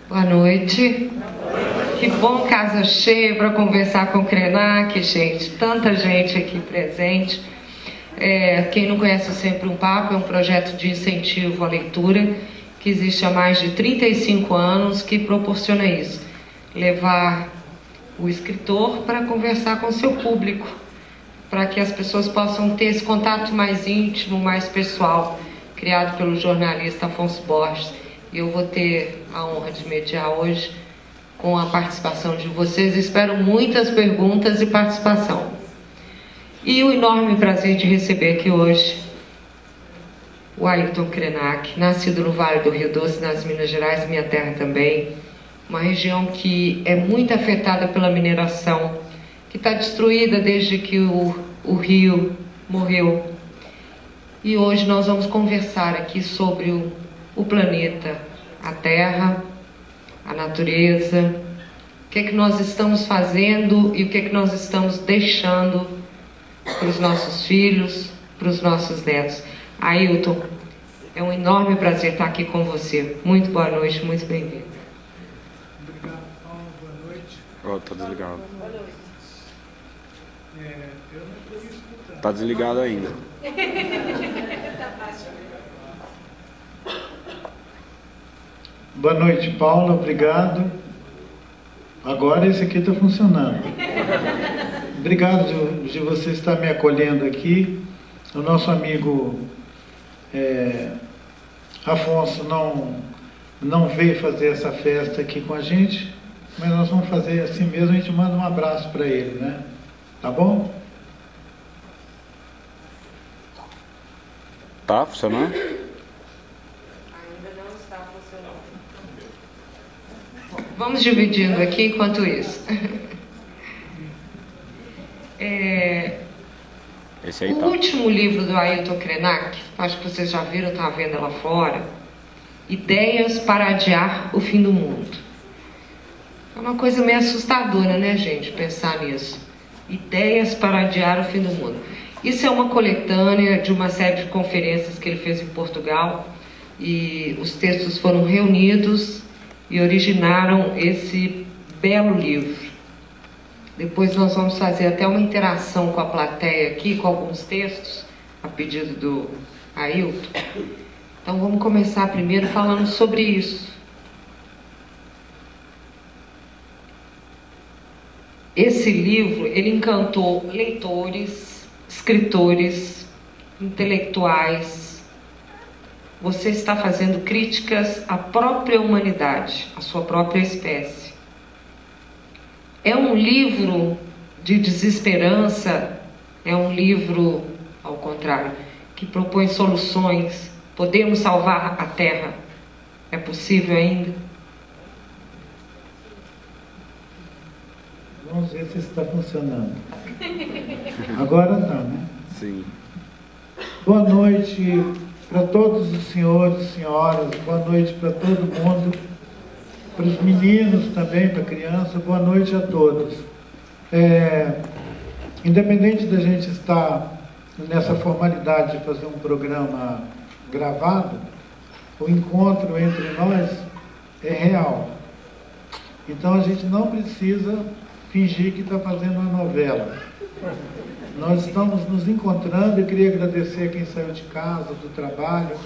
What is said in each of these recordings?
Boa noite. Que bom, casa cheia para conversar com o Krenak, gente. Tanta gente aqui presente. Quem não conhece o Sempre um Papo, é um projeto de incentivo à leitura que existe há mais de 35 anos, que proporciona isso. Levar o escritor para conversar com o seu público, para que as pessoas possam ter esse contato mais íntimo, mais pessoal, criado pelo jornalista Afonso Borges. E eu vou ter a honra de mediar hoje com a participação de vocês. Espero muitas perguntas e participação. E o enorme prazer de receber aqui hoje o Ailton Krenak, nascido no Vale do Rio Doce, nas Minas Gerais, minha terra também, uma região que é muito afetada pela mineração, que está destruída desde que o rio morreu. E hoje nós vamos conversar aqui sobre o planeta, a Terra, a natureza, o que é que nós estamos fazendo e o que é que nós estamos deixando para os nossos filhos, para os nossos netos. Ailton, é um enorme prazer estar aqui com você. Muito boa noite, muito bem-vindo. Obrigado, Paulo. Boa noite. Tá desligado. Boa noite. Eu não estou me escutando. Tá desligado ainda. Boa noite, Paulo. Obrigado. Agora esse aqui está funcionando. Obrigado de você estar me acolhendo aqui. O nosso amigo Afonso não veio fazer essa festa aqui com a gente, mas nós vamos fazer assim mesmo. A gente manda um abraço para ele, né? Tá bom? Tá funcionando? Ainda não está funcionando. Vamos dividindo aqui enquanto isso. Esse aí O tá. último livro do Ailton Krenak, acho que vocês já viram, está à venda lá fora, Ideias para Adiar o Fim do Mundo. É uma coisa meio assustadora, né, gente, pensar nisso. Ideias para Adiar o Fim do Mundo. Isso é uma coletânea de uma série de conferências que ele fez em Portugal, e os textos foram reunidos e originaram esse belo livro. Depois nós vamos fazer até uma interação com a plateia aqui, com alguns textos, a pedido do Ailton. Então vamos começar primeiro falando sobre isso. Esse livro, ele encantou leitores, escritores, intelectuais. Você está fazendo críticas à própria humanidade, à sua própria espécie. É um livro de desesperança, é um livro, ao contrário, que propõe soluções. Podemos salvar a Terra? É possível ainda? Vamos ver se está funcionando. Agora não, né? Sim. Boa noite para todos os senhores e senhoras, boa noite para todo mundo, para os meninos também, para a criança, boa noite a todos. Independente da gente estar nessa formalidade de fazer um programa gravado, o encontro entre nós é real. Então a gente não precisa fingir que está fazendo uma novela. Nós estamos nos encontrando. Eu queria agradecer a quem saiu de casa, do trabalho,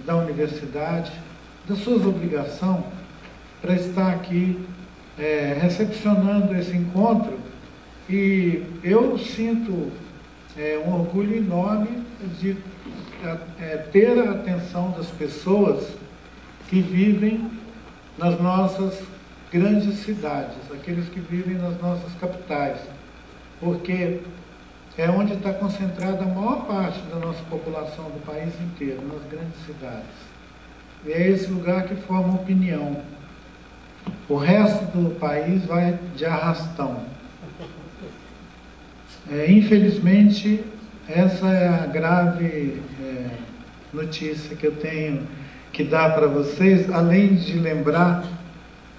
da universidade, das suas obrigações, para estar aqui recepcionando esse encontro. E eu sinto um orgulho enorme de ter a atenção das pessoas que vivem nas nossas grandes cidades, aqueles que vivem nas nossas capitais, porque é onde está concentrada a maior parte da nossa população do país inteiro, nas grandes cidades. E é esse lugar que forma opinião. O resto do país vai de arrastão. Infelizmente, essa é a grave notícia que eu tenho que dar para vocês, além de lembrar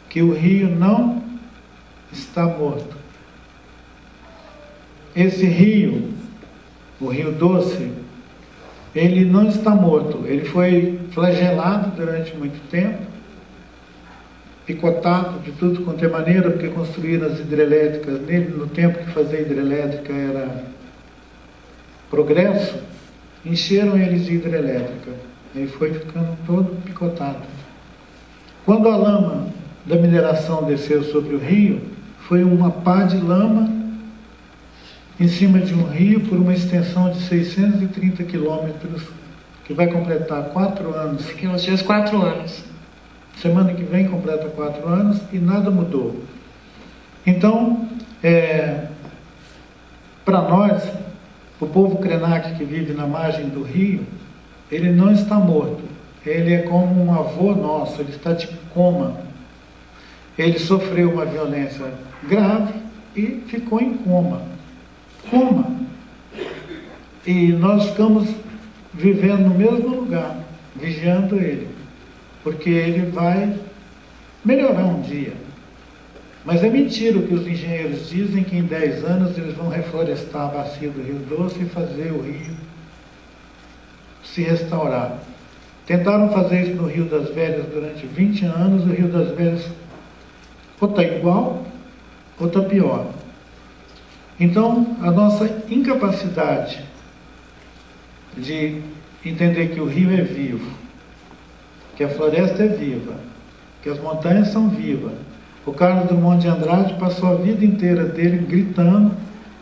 que o rio não está morto. Esse rio, o Rio Doce, ele não está morto. Ele foi flagelado durante muito tempo picotado de tudo quanto é maneira, porque construíram as hidrelétricas nele, no tempo que fazer hidrelétrica era progresso, encheram eles de hidrelétrica. Aí foi ficando todo picotado. Quando a lama da mineração desceu sobre o rio, foi uma pá de lama em cima de um rio por uma extensão de 630 quilômetros, que vai completar 4 anos. Daqui uns dias, 4 anos. Semana que vem completa 4 anos e nada mudou. Então, para nós, o povo Krenak que vive na margem do rio, ele não está morto. Ele é como um avô nosso, ele está de coma. Ele sofreu uma violência grave e ficou em coma. Coma. E nós ficamos vivendo no mesmo lugar, vigiando ele. Porque ele vai melhorar um dia. Mas é mentira o que os engenheiros dizem, que em 10 anos eles vão reflorestar a bacia do Rio Doce e fazer o rio se restaurar. Tentaram fazer isso no Rio das Velhas durante 20 anos, o Rio das Velhas ou está igual ou está pior. Então, a nossa incapacidade de entender que o rio é vivo, que a floresta é viva, que as montanhas são vivas. O Carlos Drummond de Andrade passou a vida inteira dele gritando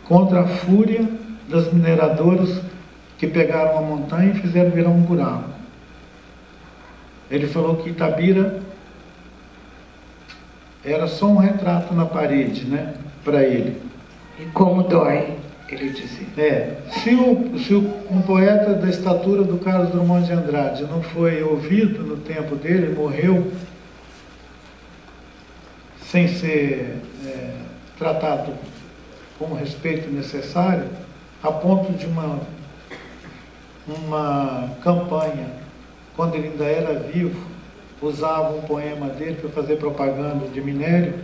contra a fúria das mineradoras que pegaram a montanha e fizeram virar um buraco. Ele falou que Itabira era só um retrato na parede, né, para ele. E como dói, ele dizia. Se um poeta da estatura do Carlos Drummond de Andrade não foi ouvido no tempo dele, morreu sem ser tratado com o respeito necessário, a ponto de uma campanha, quando ele ainda era vivo, usava um poema dele para fazer propaganda de minério.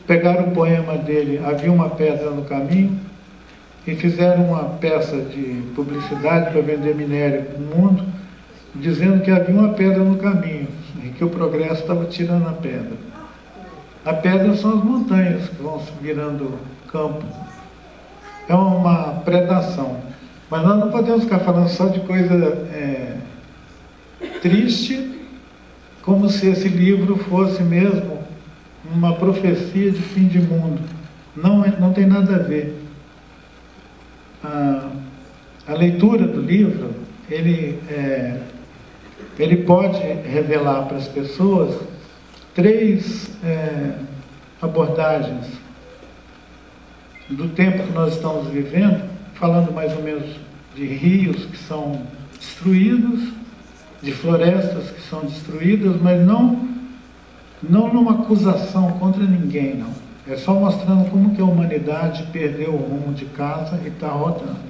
Pegaram o poema dele, Havia uma Pedra no Caminho, e fizeram uma peça de publicidade para vender minério no mundo, dizendo que havia uma pedra no caminho, e que o progresso estava tirando a pedra. A pedra são as montanhas que vão virando campo. É uma predação. Mas nós não podemos ficar falando só de coisa triste, como se esse livro fosse mesmo uma profecia de fim de mundo. Não tem nada a ver. A leitura do livro, ele pode revelar para as pessoas 3 abordagens do tempo que nós estamos vivendo, falando mais ou menos de rios que são destruídos, de florestas que são destruídas, mas não numa acusação contra ninguém, não. É só mostrando como que a humanidade perdeu o rumo de casa e está rodando.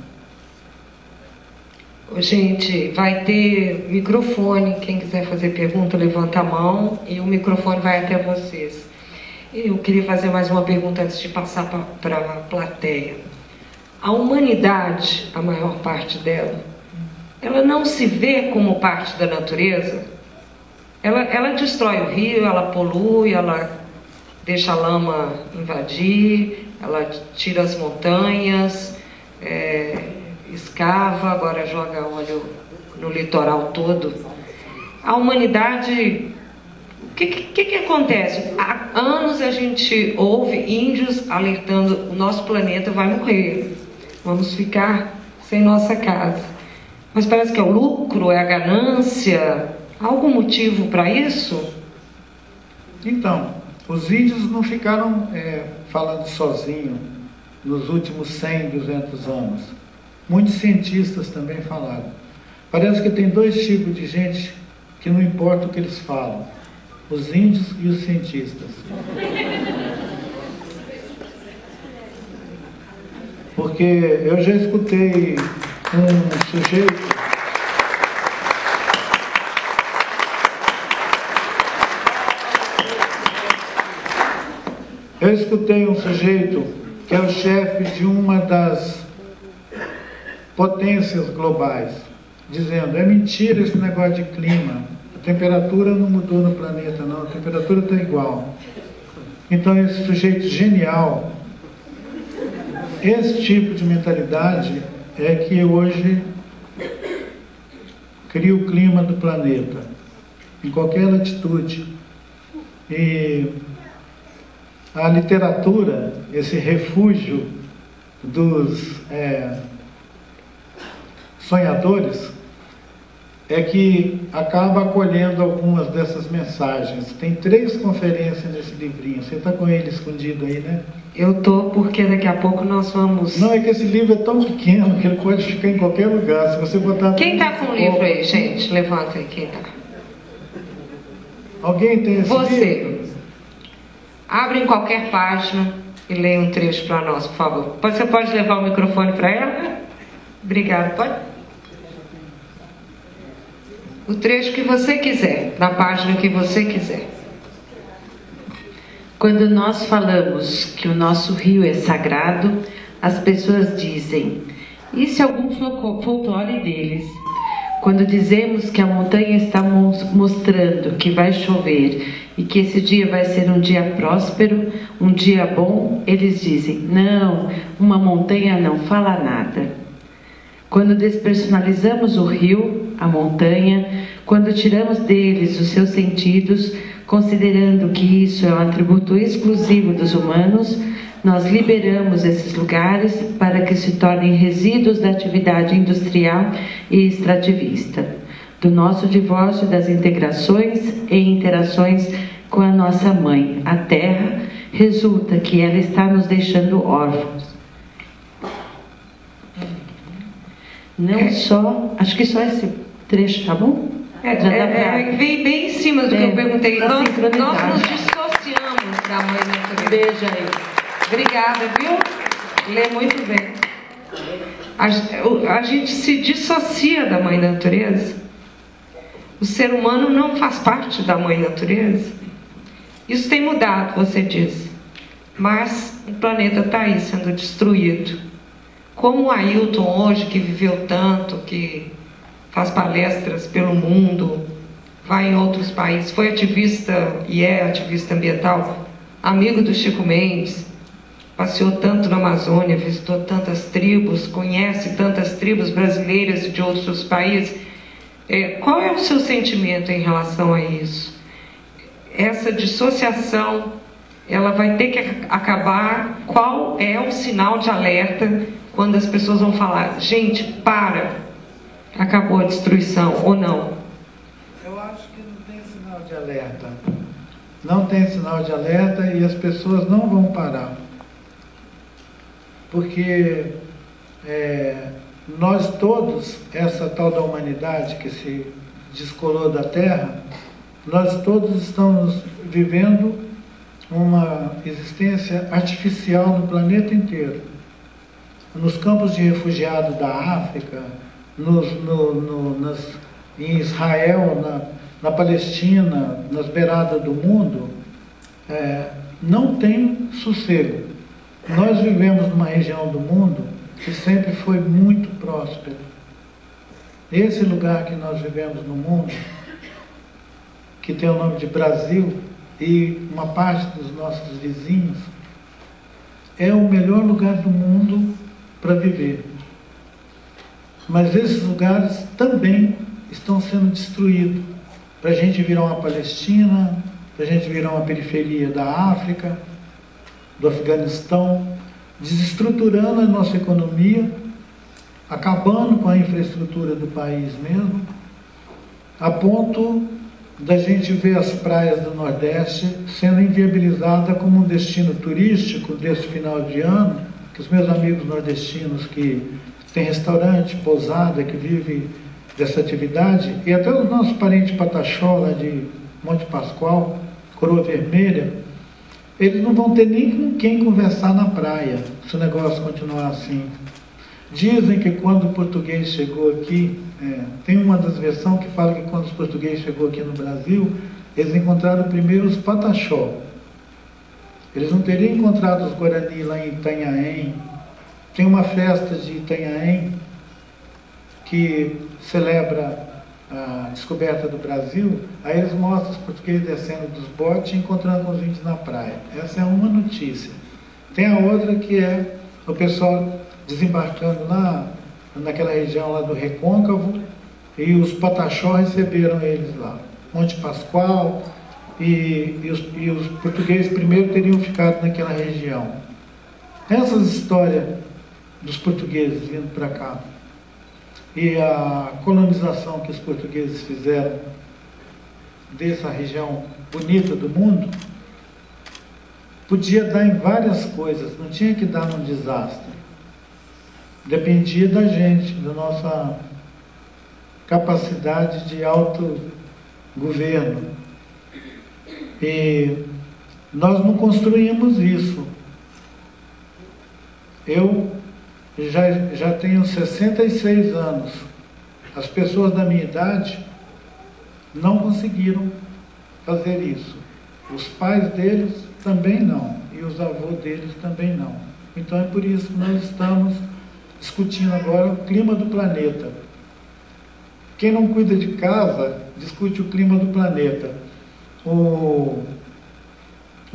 Gente, vai ter microfone, quem quiser fazer pergunta, levanta a mão e o microfone vai até vocês. Eu queria fazer mais uma pergunta antes de passar para a plateia. A humanidade, a maior parte dela, ela não se vê como parte da natureza? Ela destrói o rio, ela polui, ela deixa a lama invadir, ela tira as montanhas, escava, agora joga óleo no litoral todo. A humanidade, o que acontece? Há anos a gente ouve índios alertando: o nosso planeta vai morrer, vamos ficar sem nossa casa. Mas parece que é o lucro, é a ganância. Há algum motivo para isso? Então, os índios não ficaram falando sozinhos nos últimos 100, 200 anos. Muitos cientistas também falaram. Parece que tem 2 tipos de gente que não importa o que eles falam: os índios e os cientistas. Porque eu já escutei um sujeito que é o chefe de uma das potências globais, dizendo: é mentira esse negócio de clima, A temperatura não mudou no planeta, não. A temperatura está igual. Então, esse sujeito genial, esse tipo de mentalidade é que hoje cria o clima do planeta, em qualquer latitude. E a literatura, esse refúgio dos sonhadores, é que acaba acolhendo algumas dessas mensagens. Tem 3 conferências nesse livrinho. Você está com ele escondido aí, né? Eu tô, porque daqui a pouco nós vamos... Não, é que esse livro é tão pequeno que ele pode ficar em qualquer lugar. Se você botar... Quem está com o livro aí, gente? Levanta aí, quem está. Alguém tem esse livro? Você. Abre em qualquer página e leia um trecho para nós, por favor. Você pode levar o microfone para ela? Obrigada. Pode? O trecho que você quiser, na página que você quiser. Quando nós falamos que o nosso rio é sagrado, as pessoas dizem: isso é algum folclore deles. Quando dizemos que a montanha está mostrando que vai chover e que esse dia vai ser um dia próspero, um dia bom, eles dizem: não, uma montanha não fala nada. Quando despersonalizamos o rio, a montanha, quando tiramos deles os seus sentidos, considerando que isso é um atributo exclusivo dos humanos, nós liberamos esses lugares para que se tornem resíduos da atividade industrial e extrativista, do nosso divórcio das integrações e interações com a nossa mãe, a terra. Resulta que ela está nos deixando órfãos. Não só, acho que só esse trecho, tá bom? Veio bem em cima do que eu perguntei. Nós nos sincronizado. dissociamos da mãe natureza. Beijo aí. Obrigada, viu? Lê muito bem. A gente se dissocia da mãe natureza. O ser humano não faz parte da mãe natureza. Isso tem mudado, você disse. Mas o planeta está aí sendo destruído. Como o Ailton hoje, que viveu tanto, que faz palestras pelo mundo, vai em outros países, foi ativista e é ativista ambiental, amigo do Chico Mendes, passeou tanto na Amazônia, visitou tantas tribos, conhece tantas tribos brasileiras e de outros países. Qual é o seu sentimento em relação a isso? Essa dissociação, ela vai ter que acabar. Qual é o sinal de alerta quando as pessoas vão falar: gente, para, acabou a destruição, ou não? Eu acho que não tem sinal de alerta. Não tem sinal de alerta e as pessoas não vão parar. Porque nós todos, essa tal da humanidade que se descolou da Terra, nós todos estamos vivendo uma existência artificial no planeta inteiro. Nos campos de refugiados da África, em Israel, na Palestina, nas beiradas do mundo, não tem sossego. Nós vivemos numa região do mundo que sempre foi muito próspera. Esse lugar que nós vivemos no mundo, que tem o nome de Brasil, e uma parte dos nossos vizinhos, é o melhor lugar do mundo para viver. Mas esses lugares também estão sendo destruídos, para a gente virar uma Palestina, para a gente virar uma periferia da África, do Afeganistão, desestruturando a nossa economia, acabando com a infraestrutura do país mesmo, a ponto da gente ver as praias do Nordeste sendo inviabilizadas como um destino turístico desse final de ano, que os meus amigos nordestinos que têm restaurante, pousada, que vivem dessa atividade, e até os nossos parentes Pataxó, lá de Monte Pascoal, Coroa Vermelha, eles não vão ter nem com quem conversar na praia, se o negócio continuar assim. Dizem que quando o português chegou aqui, tem uma das versões que fala que quando os portugueses chegou aqui no Brasil, eles encontraram primeiro os Pataxó. Eles não teriam encontrado os Guarani lá em Itanhaém. Tem uma festa de Itanhaém que celebra a descoberta do Brasil, aí eles mostram os portugueses descendo dos botes e encontrando com os índios na praia. Essa é uma notícia. Tem a outra que é o pessoal desembarcando naquela região lá do Recôncavo, e os Pataxó receberam eles lá. Monte Pascoal, e os portugueses primeiro teriam ficado naquela região. Essas histórias dos portugueses vindo para cá, e a colonização que os portugueses fizeram dessa região bonita do mundo, podia dar em várias coisas, não tinha que dar num desastre. Dependia da gente, da nossa capacidade de autogoverno. E nós não construímos isso. Eu já tenho 66 anos. As pessoas da minha idade não conseguiram fazer isso. Os pais deles também não, e os avós deles também não. Então é por isso que nós estamos discutindo agora o clima do planeta. Quem não cuida de casa, discute o clima do planeta. O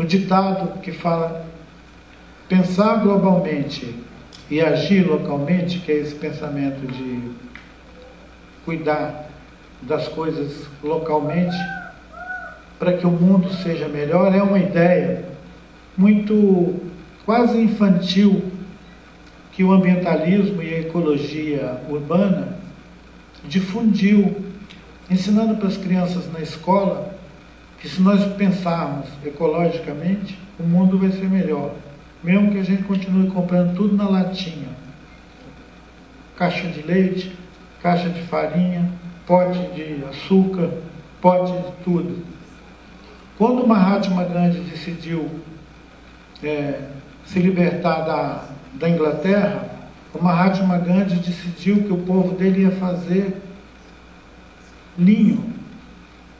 ditado que fala pensar globalmente e agir localmente, que é esse pensamento de cuidar das coisas localmente para que o mundo seja melhor, é uma ideia muito quase infantil que o ambientalismo e a ecologia urbana difundiu, ensinando para as crianças na escola que se nós pensarmos ecologicamente, o mundo vai ser melhor, mesmo que a gente continue comprando tudo na latinha. Caixa de leite, caixa de farinha, pote de açúcar, pote de tudo. Quando o Mahatma Gandhi decidiu se libertar da Inglaterra, o Mahatma Gandhi decidiu que o povo dele ia fazer linho,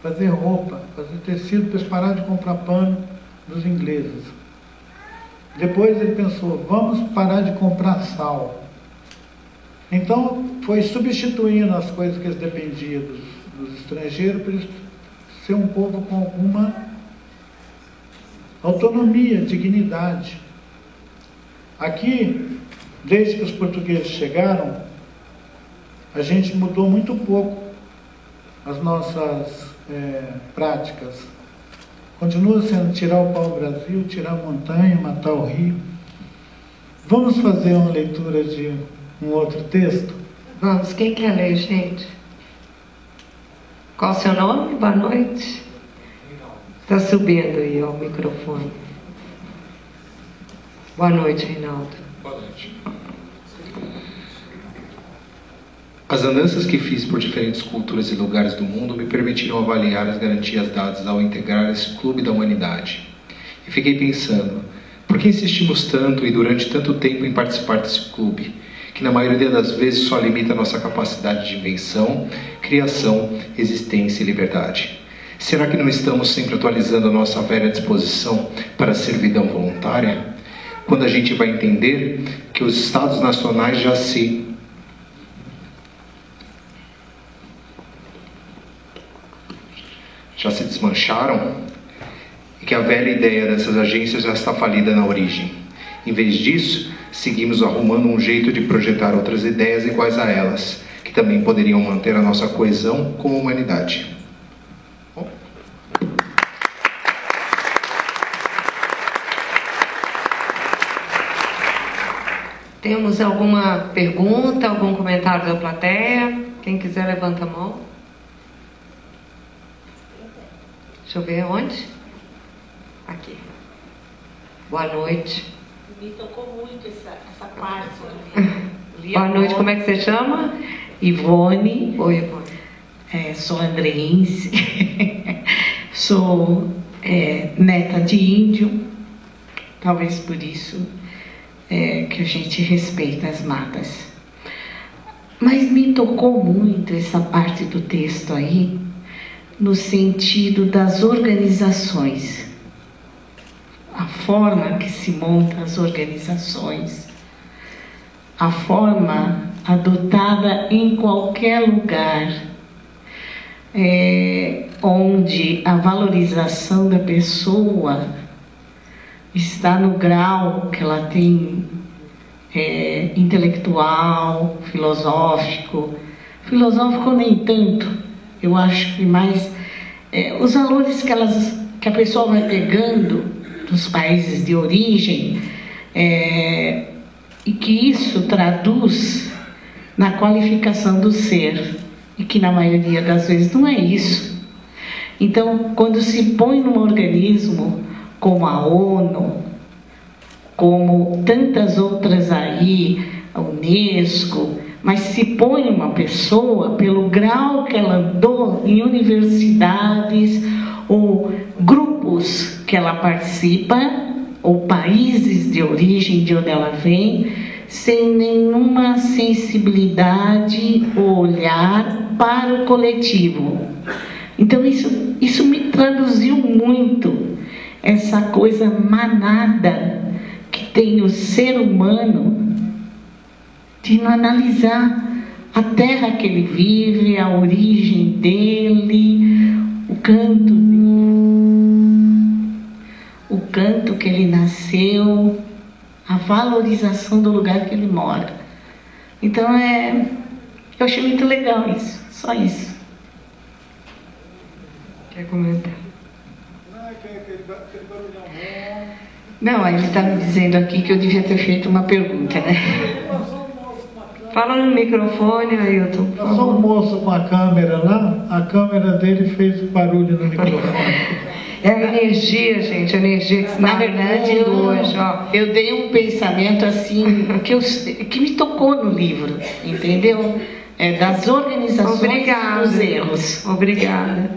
fazer roupa, fazer tecido, para eles parar de comprar pano dos ingleses. Depois ele pensou, vamos parar de comprar sal. Então foi substituindo as coisas que eles dependiam dos estrangeiros para eles ser um povo com alguma autonomia, dignidade. Aqui, desde que os portugueses chegaram, a gente mudou muito pouco as nossas práticas. Continua sendo tirar o pau do Brasil, tirar a montanha, matar o rio. Vamos fazer uma leitura de um outro texto? Vamos, quem quer ler, gente? Qual o seu nome? Boa noite. Está subindo aí ó, o microfone. Boa noite, Reinaldo. Boa noite. As andanças que fiz por diferentes culturas e lugares do mundo me permitiram avaliar as garantias dadas ao integrar esse clube da humanidade. E fiquei pensando, por que insistimos tanto e durante tanto tempo em participar desse clube, que na maioria das vezes só limita nossa capacidade de invenção, criação, existência e liberdade? Será que não estamos sempre atualizando a nossa velha disposição para a servidão voluntária? Quando a gente vai entender que os estados nacionais já se desmancharam e que a velha ideia dessas agências já está falida na origem. Em vez disso, seguimos arrumando um jeito de projetar outras ideias iguais a elas, que também poderiam manter a nossa coesão como humanidade. Temos alguma pergunta, algum comentário da plateia? Quem quiser, levanta a mão. Deixa eu ver onde. Aqui. Boa noite. Me tocou muito essa parte. Boa noite, como é que você chama? Ivone. Oi, Ivone. Sou andreense. Sou neta de índio. Talvez por isso que a gente respeita as matas. Mas me tocou muito essa parte do texto aí, no sentido das organizações. A forma que se monta as organizações, a forma adotada em qualquer lugar, onde a valorização da pessoa está no grau que ela tem intelectual, filosófico nem tanto, eu acho que mais os valores que a pessoa vai pegando dos países de origem, e que isso traduz na qualificação do ser, e que na maioria das vezes não é isso. Então, quando se põe num organismo como a ONU, como tantas outras aí, a Unesco, mas se põe uma pessoa pelo grau que ela andou em universidades ou grupos que ela participa, ou países de origem de onde ela vem, sem nenhuma sensibilidade ou olhar para o coletivo. Então isso me traduziu muito essa coisa manada que tem o ser humano, de não analisar a terra que ele vive, a origem dele, o canto que ele nasceu, a valorização do lugar que ele mora. Então eu achei muito legal isso, só isso. Quer comentar? Não, ele está me dizendo aqui que eu devia ter feito uma pergunta, né? Fala no microfone, Ailton. Passou um moço com a câmera lá, a câmera dele fez barulho no microfone. É a energia, gente, a energia que na verdade hoje, ó, eu dei um pensamento assim que me tocou no livro, entendeu? Das organizações e dos erros. Obrigada.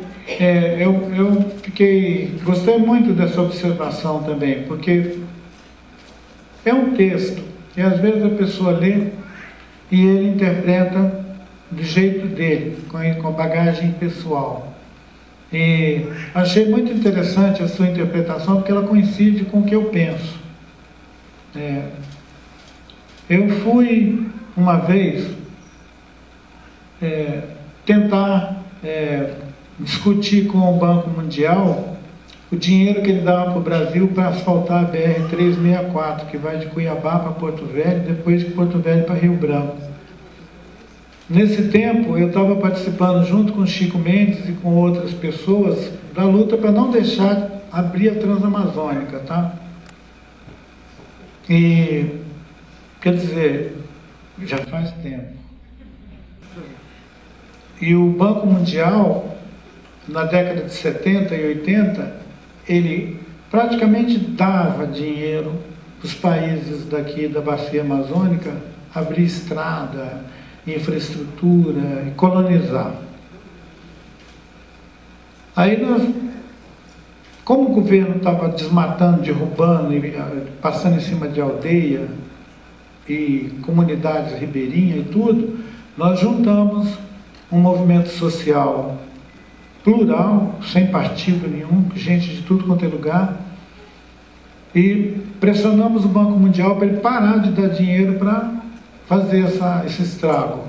Eu gostei muito dessa observação também, porque é um texto e às vezes a pessoa lê e ele interpreta do jeito dele, com bagagem pessoal. E achei muito interessante a sua interpretação, porque ela coincide com o que eu penso. Eu fui uma vez tentar discutir com o Banco Mundial o dinheiro que ele dava para o Brasil para asfaltar a BR-364, que vai de Cuiabá para Porto Velho, depois de Porto Velho para Rio Branco. Nesse tempo, eu estava participando junto com Chico Mendes e com outras pessoas da luta para não deixar abrir a Transamazônica, tá? E, quer dizer, já faz tempo. E o Banco Mundial, na década de 70 e 80, ele praticamente dava dinheiro para os países daqui da Bacia Amazônica abrir estrada, infraestrutura e colonizar. Aí como o governo estava desmatando, derrubando, passando em cima de aldeia e comunidades ribeirinhas e tudo, nós juntamos um movimento social plural, sem partido nenhum, gente de tudo quanto é lugar, e pressionamos o Banco Mundial para ele parar de dar dinheiro para fazer esse estrago.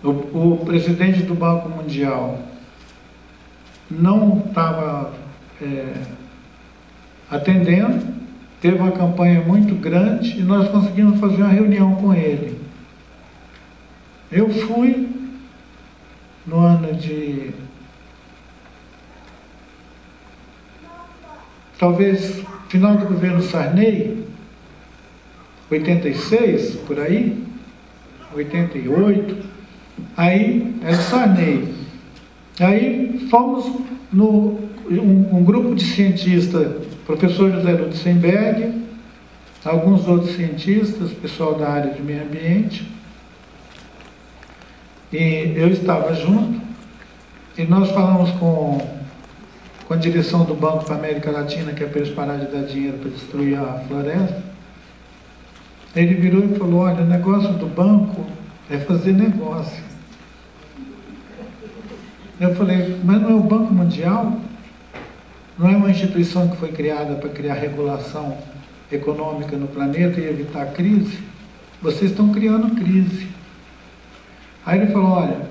O presidente do Banco Mundial não estava atendendo, teve uma campanha muito grande e nós conseguimos fazer uma reunião com ele. Eu fui no ano de... talvez final do governo Sarney, 86, por aí, 88, aí era Sarney. Aí fomos um grupo de cientistas, professor José Lutzenberg, alguns outros cientistas, pessoal da área de meio ambiente, e eu estava junto, e nós falamos com a direção do Banco para a América Latina, que é para eles pararem de dar dinheiro para destruir a floresta. Ele virou e falou: olha, o negócio do banco é fazer negócio. Eu falei: mas não é o Banco Mundial? Não é uma instituição que foi criada para criar regulação econômica no planeta e evitar crise? Vocês estão criando crise. Aí ele falou: olha,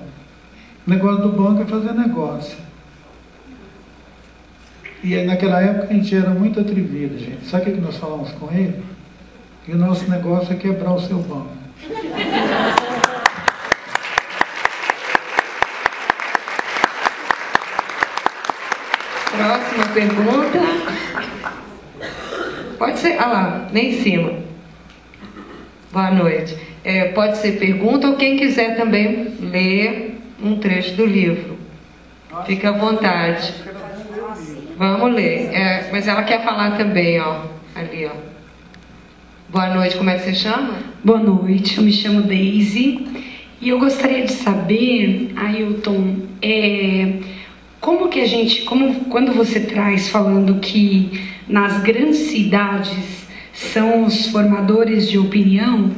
O negócio do banco é fazer negócio. E aí, naquela época a gente era muito atrevido, gente. Sabe o que nós falamos com ele? Que o nosso negócio é quebrar o seu banco. Próxima pergunta. Pode ser, lá, nem em cima. Boa noite. Pode ser pergunta ou quem quiser também ler um trecho do livro. Fica à vontade. Vamos ler. Mas ela quer falar também, ó. Ali, ó. Boa noite, como é que você chama? Boa noite, eu me chamo Daisy. E eu gostaria de saber, Ailton, como que a gente, quando você traz falando que nas grandes cidades são os formadores de opinião,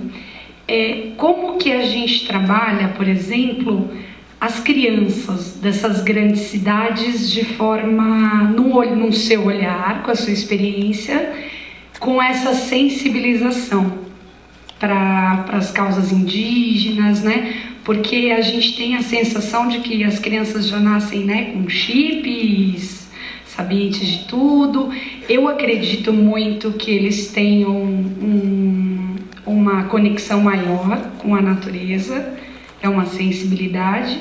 como que a gente trabalha, por exemplo, as crianças dessas grandes cidades de forma, no seu olhar, com a sua experiência, com essa sensibilização para as causas indígenas, né? Porque a gente tem a sensação de que as crianças já nascem, né, com chips, sabientes de tudo. Eu acredito muito que eles tenham uma conexão maior com a natureza, é uma sensibilidade,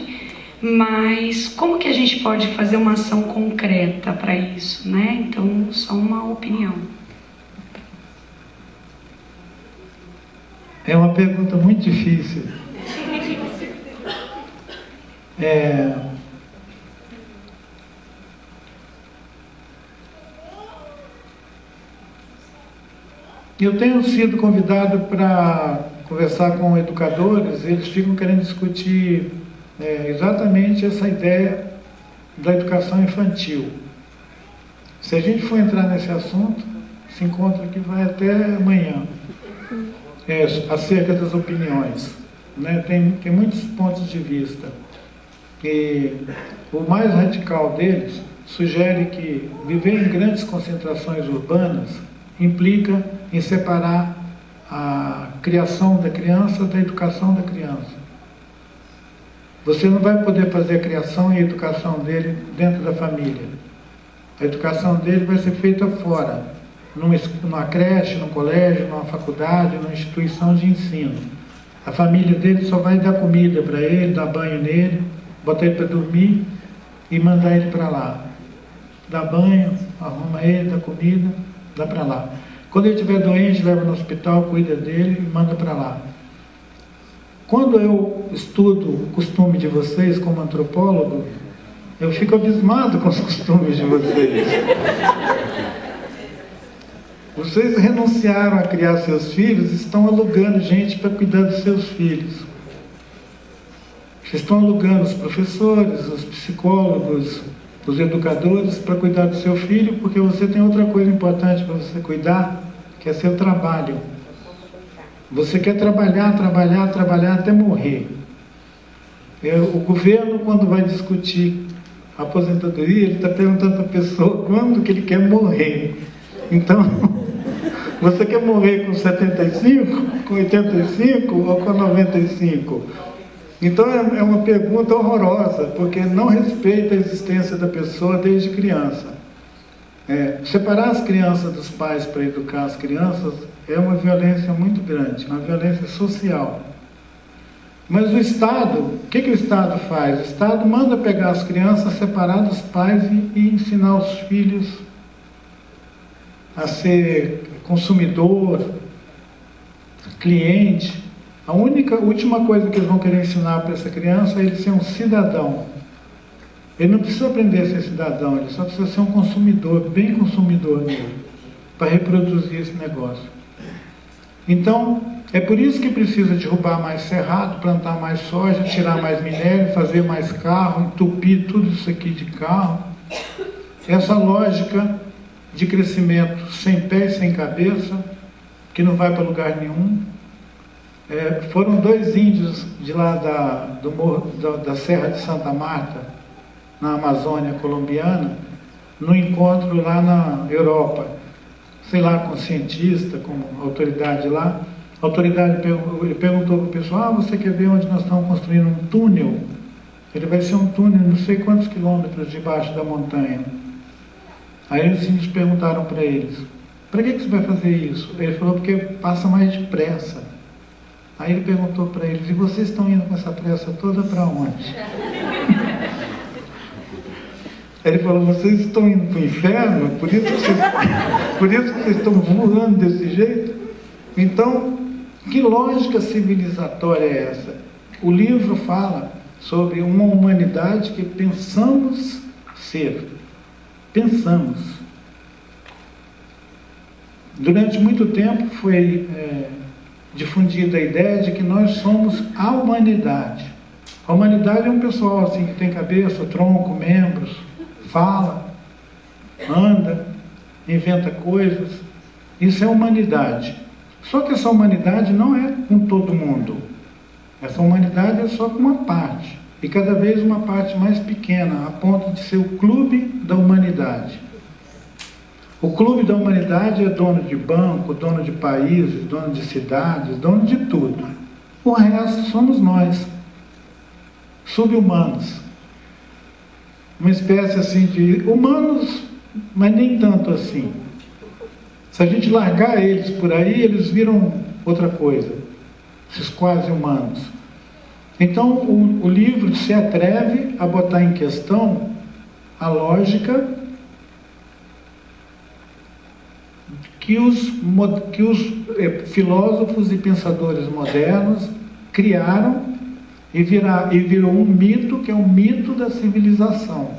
mas como que a gente pode fazer uma ação concreta para isso, né? Então, só uma opinião. É uma pergunta muito difícil. Eu tenho sido convidado para conversar com educadores, eles ficam querendo discutir exatamente essa ideia da educação infantil. Se a gente for entrar nesse assunto, se encontra que vai até amanhã, acerca das opiniões, né? Tem muitos pontos de vista. E o mais radical deles sugere que viver em grandes concentrações urbanas implica em separar a criação da criança da educação da criança. Você não vai poder fazer a criação e a educação dele dentro da família. A educação dele vai ser feita fora, numa creche, num colégio, numa faculdade, numa instituição de ensino. A família dele só vai dar comida para ele, dar banho nele, botar ele para dormir e mandar ele para lá. Dá banho, arruma ele, dá comida, dá para lá. Quando ele estiver doente, leva no hospital, cuida dele e manda para lá. Quando eu estudo o costume de vocês como antropólogo, eu fico abismado com os costumes de vocês. Vocês renunciaram a criar seus filhos e estão alugando gente para cuidar dos seus filhos. Vocês estão alugando os professores, os psicólogos, os educadores para cuidar do seu filho, porque você tem outra coisa importante para você cuidar, que é seu trabalho. Você quer trabalhar até morrer. O governo, quando vai discutir a aposentadoria, ele está perguntando para a pessoa quando que ele quer morrer. Então, você quer morrer com 75, com 85 ou com 95? Então é uma pergunta horrorosa, porque não respeita a existência da pessoa desde criança. Separar as crianças dos pais para educar as crianças é uma violência muito grande, uma violência social. Mas o Estado, o que o Estado faz? O Estado manda pegar as crianças, separar dos pais e ensinar os filhos a ser consumidor, cliente. A última coisa que eles vão querer ensinar para essa criança é ele ser um cidadão. Ele não precisa aprender a ser cidadão, ele só precisa ser um consumidor, bem consumidor mesmo, para reproduzir esse negócio. Então, é por isso que precisa derrubar mais cerrado, plantar mais soja, tirar mais minério, fazer mais carro, entupir tudo isso aqui de carro. Essa lógica de crescimento sem pé e sem cabeça, que não vai para lugar nenhum. Foram 2 índios de lá da Serra de Santa Marta, na Amazônia colombiana, no encontro lá na Europa, sei lá, com cientista, com autoridade lá. A autoridade perguntou para o pessoal: você quer ver onde nós estamos construindo um túnel Ele vai ser um túnel não sei quantos quilômetros debaixo da montanha. Aí os índios perguntaram para eles, para que você vai fazer isso? Ele falou, porque passa mais depressa. Aí ele perguntou para eles, e vocês estão indo com essa pressa toda para onde? Ele falou, vocês estão indo para o inferno? Por isso que vocês estão voando desse jeito? Então, que lógica civilizatória é essa? O livro fala sobre uma humanidade que pensamos ser. Pensamos. Durante muito tempo foi difundida a ideia de que nós somos a humanidade. A humanidade é um pessoal assim, que tem cabeça, tronco, membros, fala, anda, inventa coisas. Isso é humanidade. Só que essa humanidade não é com todo mundo. Essa humanidade é só com uma parte. E cada vez uma parte mais pequena, a ponto de ser o clube da humanidade. O clube da humanidade é dono de banco, dono de países, dono de cidades, dono de tudo. O resto somos nós, sub-humanos. Uma espécie assim de humanos, mas nem tanto assim. Se a gente largar eles por aí, eles viram outra coisa, esses quase humanos. Então, o livro se atreve a botar em questão a lógica que os filósofos e pensadores modernos criaram e virou um mito, que é o mito da civilização.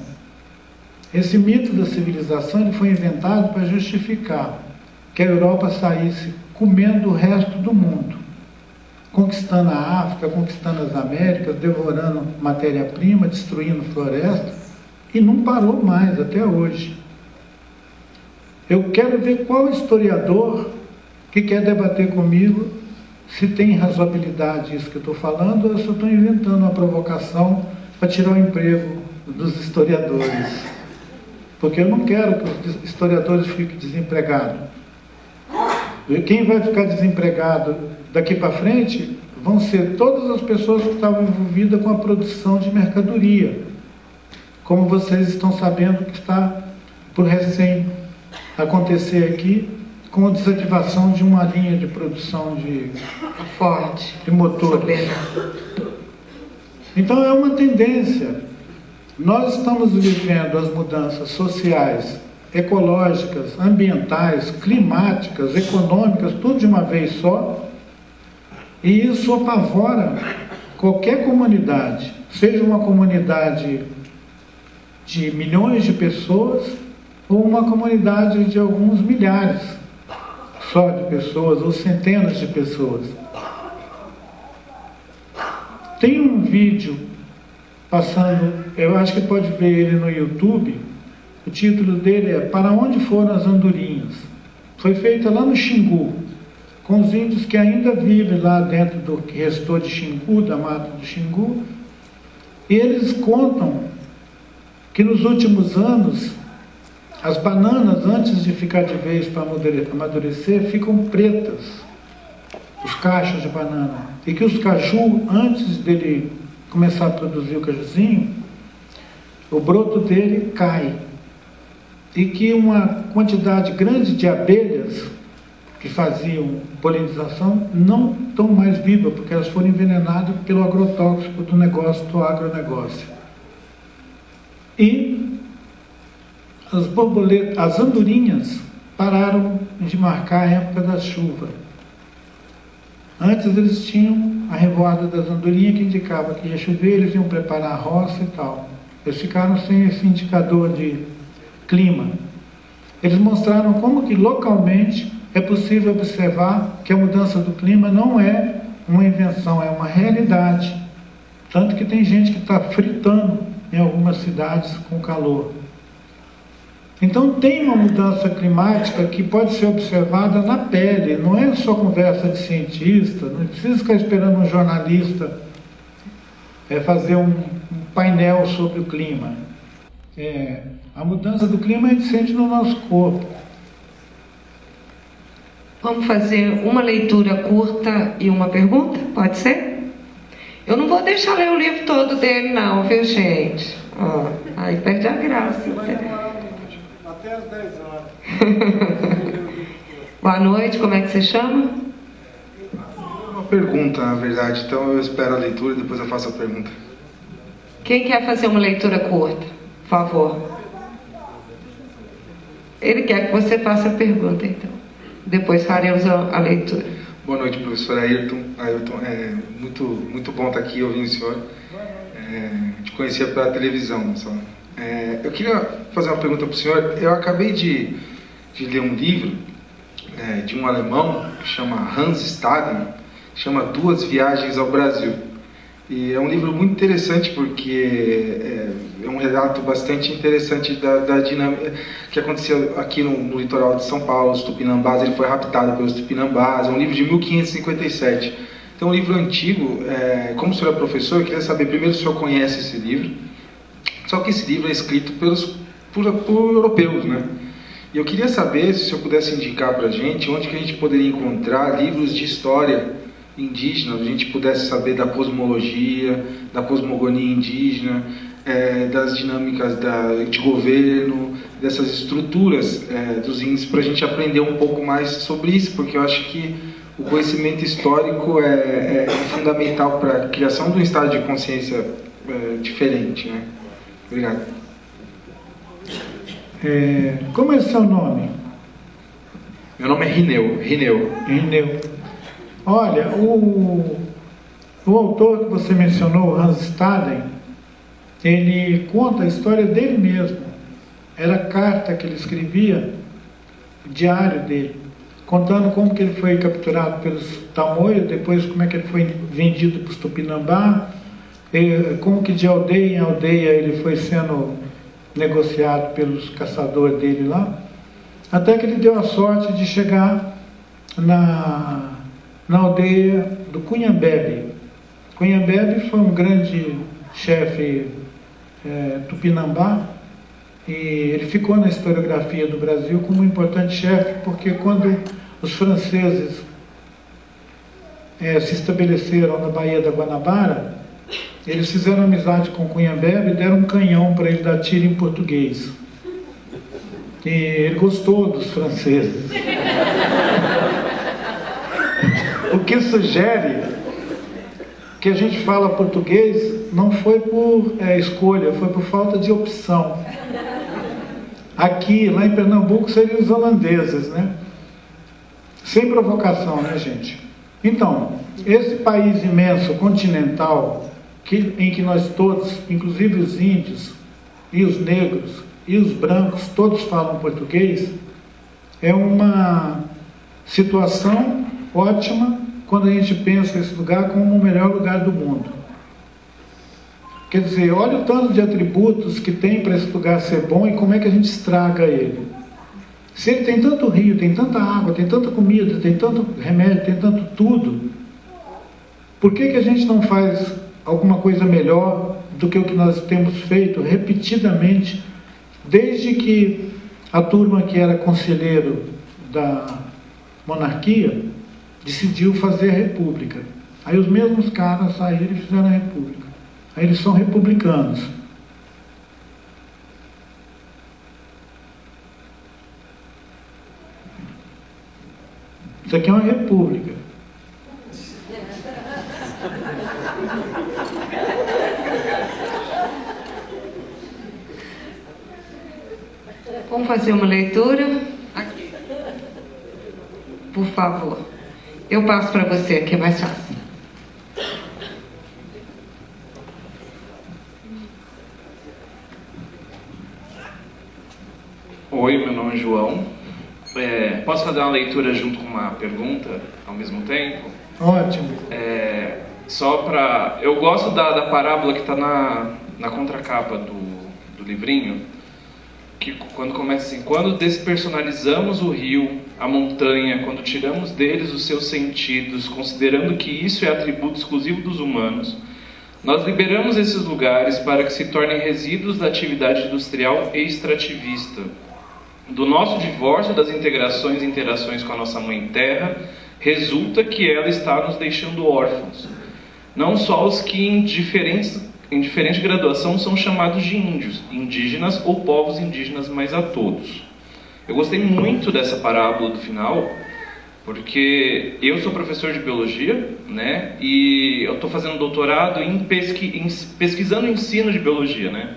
Esse mito da civilização ele foi inventado para justificar que a Europa saísse comendo o resto do mundo, conquistando a África, conquistando as Américas, devorando matéria-prima, destruindo floresta, e não parou mais até hoje. Eu quero ver qual historiador que quer debater comigo se tem razoabilidade isso que eu estou falando, ou se eu estou inventando uma provocação para tirar o emprego dos historiadores. Porque eu não quero que os historiadores fiquem desempregados. E quem vai ficar desempregado daqui para frente vão ser todas as pessoas que estavam envolvidas com a produção de mercadoria. Como vocês estão sabendo que está por recém acontecer aqui, com a desativação de uma linha de produção de Ford, de motores. Então é uma tendência. Nós estamos vivendo as mudanças sociais, ecológicas, ambientais, climáticas, econômicas, tudo de uma vez só, e isso apavora qualquer comunidade, seja uma comunidade de milhões de pessoas ou uma comunidade de alguns milhares só de pessoas ou centenas de pessoas. Tem um vídeo passando, eu acho que pode ver ele no YouTube, o título dele é Para Onde Foram as Andorinhas? Foi feita lá no Xingu, com os índios que ainda vivem lá dentro do que restou de Xingu, da mata do Xingu, e eles contam que nos últimos anos as bananas, antes de ficar de vez para amadurecer, ficam pretas, os cachos de banana, e que os caju, antes dele começar a produzir o cajuzinho, o broto dele cai, e que uma quantidade grande de abelhas que faziam polinização não estão mais vivas, porque elas foram envenenadas pelo agrotóxico do negócio, do agronegócio. E as borboletas, as andorinhas pararam de marcar a época da chuva. Antes eles tinham a revoada das andorinhas que indicava que ia chover, eles iam preparar a roça e tal. Eles ficaram sem esse indicador de clima. Eles mostraram como que localmente é possível observar que a mudança do clima não é uma invenção, é uma realidade. Tanto que tem gente que está fritando em algumas cidades com calor. Então tem uma mudança climática que pode ser observada na pele, não é só conversa de cientista, não precisa ficar esperando um jornalista fazer um painel sobre o clima. A mudança do clima a gente sente no nosso corpo. Vamos fazer uma leitura curta e uma pergunta, pode ser? Eu não vou deixar ler o livro todo dele, não, viu, gente? Ó, aí perde a graça. Até às 10 horas. Boa noite, como é que você chama? Uma pergunta, na verdade, então eu espero a leitura e depois eu faço a pergunta. Quem quer fazer uma leitura curta? Por favor. Ele quer que você faça a pergunta, então. Depois faremos a leitura. Boa noite, professor Ayrton. Ayrton, é muito bom estar aqui ouvindo o senhor. Te conhecia pela televisão só. Eu queria fazer uma pergunta para o senhor. Eu acabei de ler um livro de um alemão que chama Hans Staden, chama Duas Viagens ao Brasil. E é um livro muito interessante porque é um relato bastante interessante da dinâmica que aconteceu aqui no litoral de São Paulo, os Tupinambás. Ele foi raptado pelos Tupinambás. É um livro de 1557. Então, é um livro antigo. Como o senhor é professor, eu queria saber primeiro se o senhor conhece esse livro. Só que esse livro é escrito por europeus, né? E eu queria saber se o senhor pudesse indicar para a gente onde que a gente poderia encontrar livros de história indígena, a gente pudesse saber da cosmologia, da cosmogonia indígena, das dinâmicas de governo, dessas estruturas dos índices, para a gente aprender um pouco mais sobre isso, porque eu acho que o conhecimento histórico é fundamental para a criação de um estado de consciência diferente, né? Obrigado. Como é o seu nome? Meu nome é Rineu. Rineu. Olha, o autor que você mencionou, Hans Staden, ele conta a história dele mesmo. Era a carta que ele escrevia, o diário dele, contando como que ele foi capturado pelos Tamoios, depois como é que ele foi vendido para os Tupinambá, como que de aldeia em aldeia ele foi sendo negociado pelos caçadores dele lá, até que ele deu a sorte de chegar na aldeia do Cunhambebe. Cunhambebe foi um grande chefe tupinambá, e ele ficou na historiografia do Brasil como um importante chefe, porque quando os franceses se estabeleceram na Baía da Guanabara, eles fizeram amizade com Cunhambebe e deram um canhão para ele dar tiro em português. E ele gostou dos franceses. O que sugere que a gente fala português não foi por escolha, foi por falta de opção. Aqui, lá em Pernambuco, seriam os holandeses, né? Sem provocação, né, gente? Então, esse país imenso, continental, em que nós todos, inclusive os índios, e os negros, e os brancos, todos falam português, é uma situação ótima quando a gente pensa esse lugar como o melhor lugar do mundo. Quer dizer, olha o tanto de atributos que tem para esse lugar ser bom e como é que a gente estraga ele. Se ele tem tanto rio, tem tanta água, tem tanta comida, tem tanto remédio, tem tanto tudo, por que a gente não faz alguma coisa melhor do que o que nós temos feito repetidamente, desde que a turma que era conselheiro da monarquia decidiu fazer a república. Aí os mesmos caras saíram e fizeram a república. Aí eles são republicanos. Isso aqui é uma república. Vamos fazer uma leitura? Aqui. Por favor. Eu passo para você, que é mais fácil. Oi, meu nome é João. Posso fazer uma leitura junto com uma pergunta ao mesmo tempo? Ótimo. Eu gosto da parábola que está na contracapa do livrinho, que quando começa assim: quando despersonalizamos o rio, a montanha, quando tiramos deles os seus sentidos, considerando que isso é atributo exclusivo dos humanos, nós liberamos esses lugares para que se tornem resíduos da atividade industrial e extrativista. Do nosso divórcio das integrações e interações com a nossa Mãe Terra, resulta que ela está nos deixando órfãos. Não só os que em diferente graduação são chamados de índios, indígenas ou povos indígenas, mas a todos. Eu gostei muito dessa parábola do final, porque eu sou professor de biologia, né? E eu estou fazendo doutorado pesquisando o ensino de biologia, né?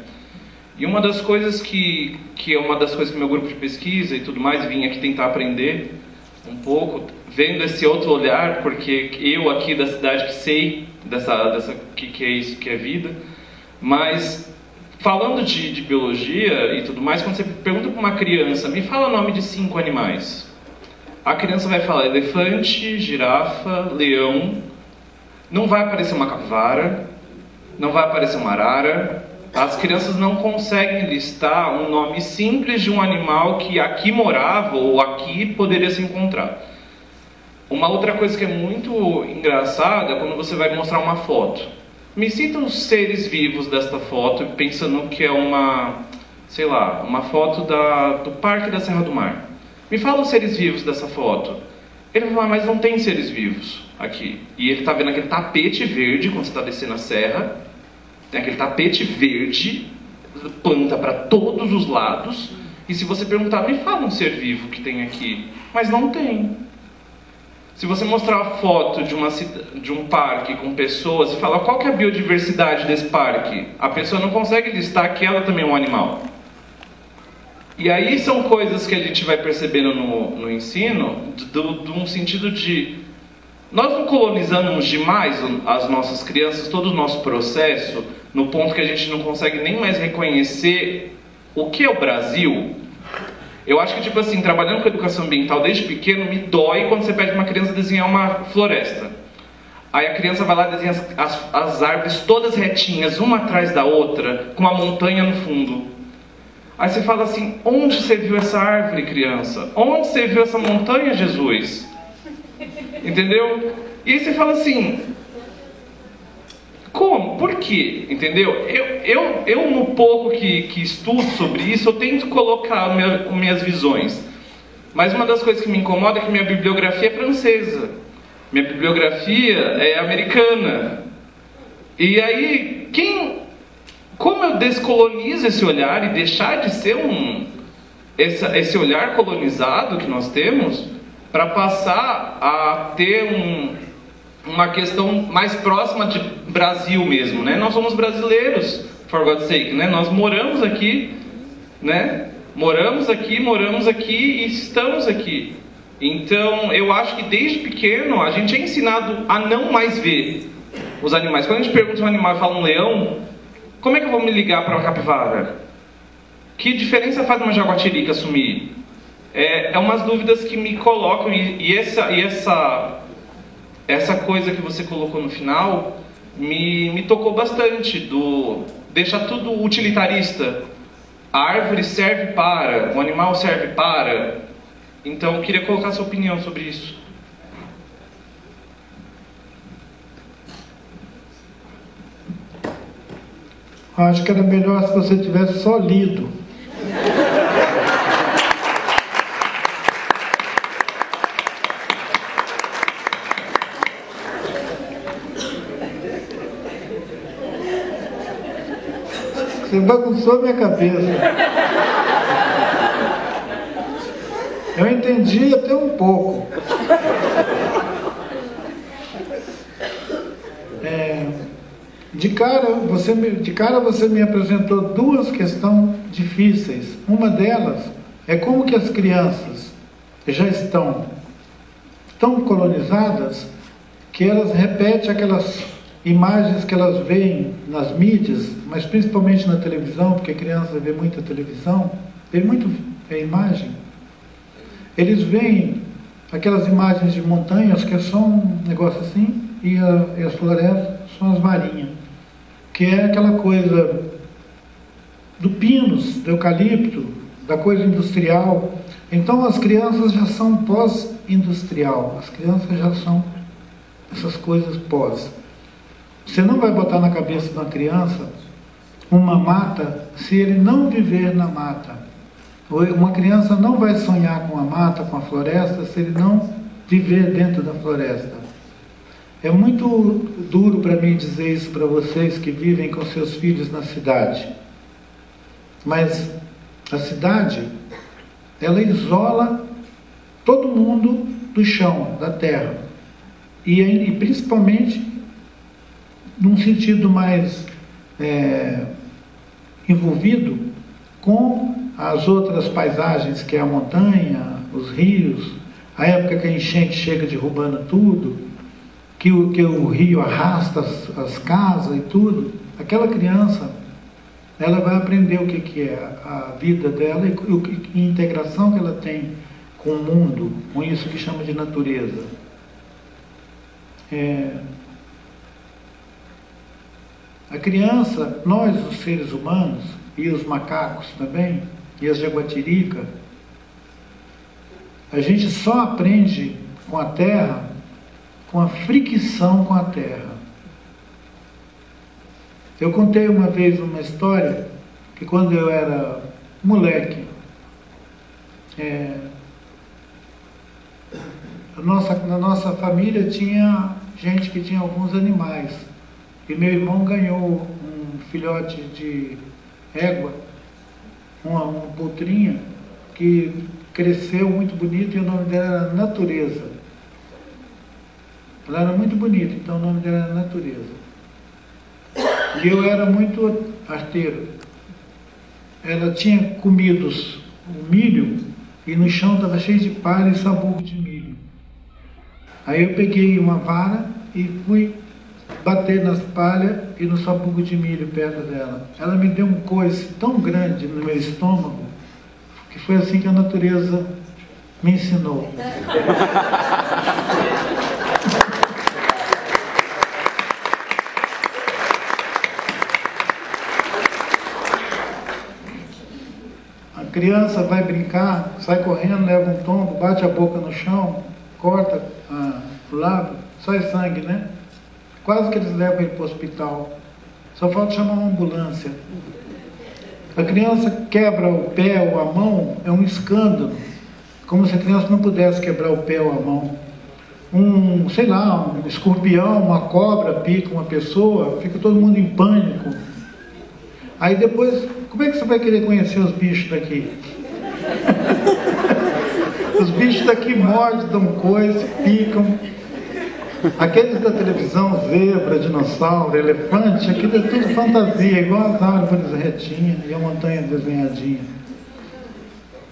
E uma das coisas que é uma das coisas que meu grupo de pesquisa e tudo mais vim aqui tentar aprender um pouco, vendo esse outro olhar, porque eu aqui da cidade que sei que é isso, que é vida, mas falando de biologia e tudo mais, quando você pergunta para uma criança, me fala o nome de 5 animais. A criança vai falar elefante, girafa, leão, não vai aparecer uma capivara, não vai aparecer uma arara. As crianças não conseguem listar um nome simples de um animal que aqui morava ou aqui poderia se encontrar. Uma outra coisa que é muito engraçada é quando você vai mostrar uma foto. Me cita os seres vivos desta foto, pensando que é uma foto do Parque da Serra do Mar. Me fala os seres vivos dessa foto. Ele vai falar, mas não tem seres vivos aqui. E ele está vendo aquele tapete verde quando você está descendo a serra. Tem aquele tapete verde, planta para todos os lados. E se você perguntar, me fala um ser vivo que tem aqui. Mas não tem. Se você mostrar a foto de um parque com pessoas e falar qual que é a biodiversidade desse parque, a pessoa não consegue listar que ela também é um animal. E aí são coisas que a gente vai percebendo no ensino, de um sentido de... Nós não colonizamos demais as nossas crianças, todo o nosso processo, no ponto que a gente não consegue nem mais reconhecer o que é o Brasil. Eu acho que, tipo assim, trabalhando com educação ambiental desde pequeno, me dói quando você pede para uma criança desenhar uma floresta. Aí a criança vai lá e desenha as árvores todas retinhas, uma atrás da outra, com uma montanha no fundo. Aí você fala assim, onde você viu essa árvore, criança? Onde você viu essa montanha, Jesus? Entendeu? E aí você fala assim, como? Por quê? Entendeu? Eu no pouco que estudo sobre isso, eu tento colocar minhas visões. Mas uma das coisas que me incomoda é que minha bibliografia é francesa. Minha bibliografia é americana. E aí, como eu descolonizo esse olhar e deixar de ser esse olhar colonizado que nós temos, para passar a ter uma questão mais próxima de Brasil mesmo, né? Nós somos brasileiros, for God's sake, né? Nós moramos aqui, né? Moramos aqui e estamos aqui. Então, eu acho que desde pequeno a gente é ensinado a não mais ver os animais. Quando a gente pergunta um animal e fala um leão, como é que eu vou me ligar para uma capivara? Que diferença faz uma jaguatirica sumir? É umas dúvidas que me colocam, e essa coisa que você colocou no final me tocou bastante, deixa tudo utilitarista. A árvore serve para, o animal serve para. Então eu queria colocar a sua opinião sobre isso. Acho que era melhor se você tivesse só lido. Você bagunçou minha cabeça. Eu entendi até um pouco. De cara você me apresentou duas questões difíceis. Uma delas é como que as crianças já estão tão colonizadas que elas repetem aquelas imagens que elas veem nas mídias, mas principalmente na televisão, porque a criança vê muita televisão, vê muito imagem. Eles veem aquelas imagens de montanhas que é só um negócio assim, e as florestas são as marinhas, que é aquela coisa do pinus, do eucalipto, da coisa industrial. Então as crianças já são pós-industrial, as crianças já são essas coisas pós. Você não vai botar na cabeça de uma criança uma mata se ele não viver na mata. Uma criança não vai sonhar com a mata, com a floresta, se ele não viver dentro da floresta. É muito duro para mim dizer isso para vocês que vivem com seus filhos na cidade. Mas a cidade, ela isola todo mundo do chão, da terra. E principalmente num sentido mais envolvido com as outras paisagens, que é a montanha, os rios, a época que a enchente chega derrubando tudo, que o rio arrasta as casas e tudo. Aquela criança, ela vai aprender o que é a vida dela e a integração que ela tem com o mundo, com isso que chama de natureza. A criança, nós, os seres humanos, e os macacos também, e as jaguatiricas, a gente só aprende com a terra, com a fricção com a terra. Eu contei uma vez uma história que quando eu era moleque, na nossa família tinha gente que tinha alguns animais. E meu irmão ganhou um filhote de égua, uma potrinha, que cresceu muito bonito e o nome dela era Natureza. Ela era muito bonita, então o nome dela era Natureza. E eu era muito arteiro. Ela tinha comido o milho e no chão estava cheio de palha e sabugo de milho. Aí eu peguei uma vara e fui bater nas palhas e no sabugo de milho perto dela. Ela me deu um coice tão grande no meu estômago que foi assim que a natureza me ensinou. A criança vai brincar, sai correndo, leva um tombo, bate a boca no chão, corta o lábio, sai sangue, né? Quase que eles levam ele para o hospital. Só falta chamar uma ambulância. A criança quebra o pé ou a mão, é um escândalo. Como se a criança não pudesse quebrar o pé ou a mão. Um escorpião, uma cobra pica uma pessoa, fica todo mundo em pânico. Aí depois, como é que você vai querer conhecer os bichos daqui? Os bichos daqui mordem, dão coisa, picam. Aqueles da televisão, zebra, dinossauro, elefante, aquilo é tudo fantasia, igual as árvores retinhas e a montanha desenhadinha.